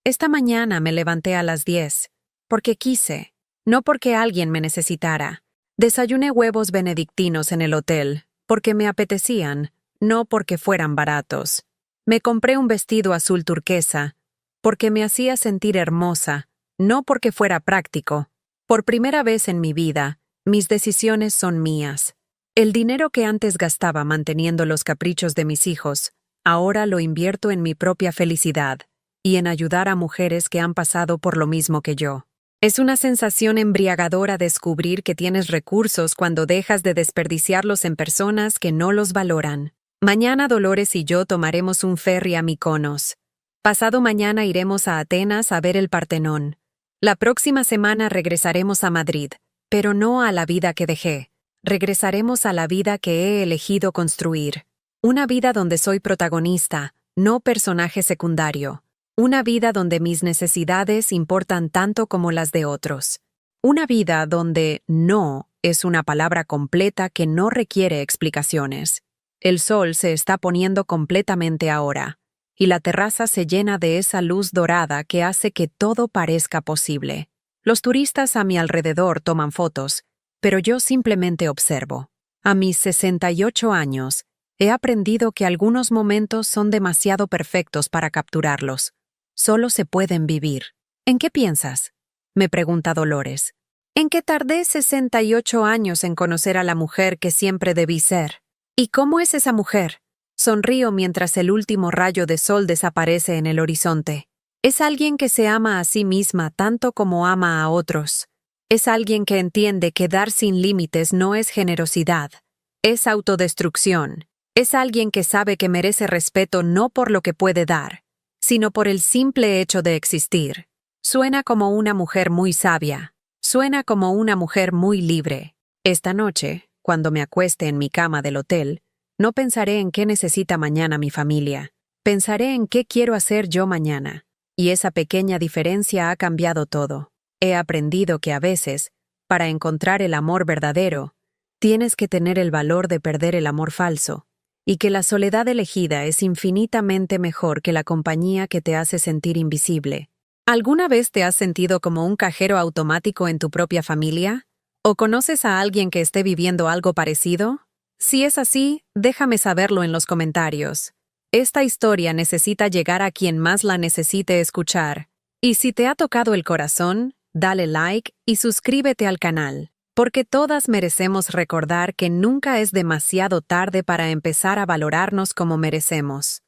Esta mañana me levanté a las 10, porque quise, no porque alguien me necesitara. Desayuné huevos benedictinos en el hotel, porque me apetecían, no porque fueran baratos. Me compré un vestido azul turquesa, porque me hacía sentir hermosa, no porque fuera práctico. Por primera vez en mi vida, mis decisiones son mías. El dinero que antes gastaba manteniendo los caprichos de mis hijos, ahora lo invierto en mi propia felicidad y en ayudar a mujeres que han pasado por lo mismo que yo. Es una sensación embriagadora descubrir que tienes recursos cuando dejas de desperdiciarlos en personas que no los valoran. Mañana Dolores y yo tomaremos un ferry a Mykonos. Pasado mañana iremos a Atenas a ver el Partenón. La próxima semana regresaremos a Madrid, pero no a la vida que dejé. Regresaremos a la vida que he elegido construir. Una vida donde soy protagonista, no personaje secundario. Una vida donde mis necesidades importan tanto como las de otros. Una vida donde no es una palabra completa que no requiere explicaciones. El sol se está poniendo completamente ahora, y la terraza se llena de esa luz dorada que hace que todo parezca posible. Los turistas a mi alrededor toman fotos, pero yo simplemente observo. A mis 68 años, he aprendido que algunos momentos son demasiado perfectos para capturarlos. Solo se pueden vivir. ¿En qué piensas?, me pregunta Dolores. ¿En que tardé 68 años en conocer a la mujer que siempre debí ser? ¿Y cómo es esa mujer? Sonrío mientras el último rayo de sol desaparece en el horizonte. Es alguien que se ama a sí misma tanto como ama a otros. Es alguien que entiende que dar sin límites no es generosidad, es autodestrucción. Es alguien que sabe que merece respeto no por lo que puede dar, sino por el simple hecho de existir. Suena como una mujer muy sabia. Suena como una mujer muy libre. Esta noche, cuando me acueste en mi cama del hotel, no pensaré en qué necesita mañana mi familia. Pensaré en qué quiero hacer yo mañana. Y esa pequeña diferencia ha cambiado todo. He aprendido que a veces, para encontrar el amor verdadero, tienes que tener el valor de perder el amor falso, y que la soledad elegida es infinitamente mejor que la compañía que te hace sentir invisible. ¿Alguna vez te has sentido como un cajero automático en tu propia familia? ¿O conoces a alguien que esté viviendo algo parecido? Si es así, déjame saberlo en los comentarios. Esta historia necesita llegar a quien más la necesite escuchar. Y si te ha tocado el corazón, dale like y suscríbete al canal, porque todas merecemos recordar que nunca es demasiado tarde para empezar a valorarnos como merecemos.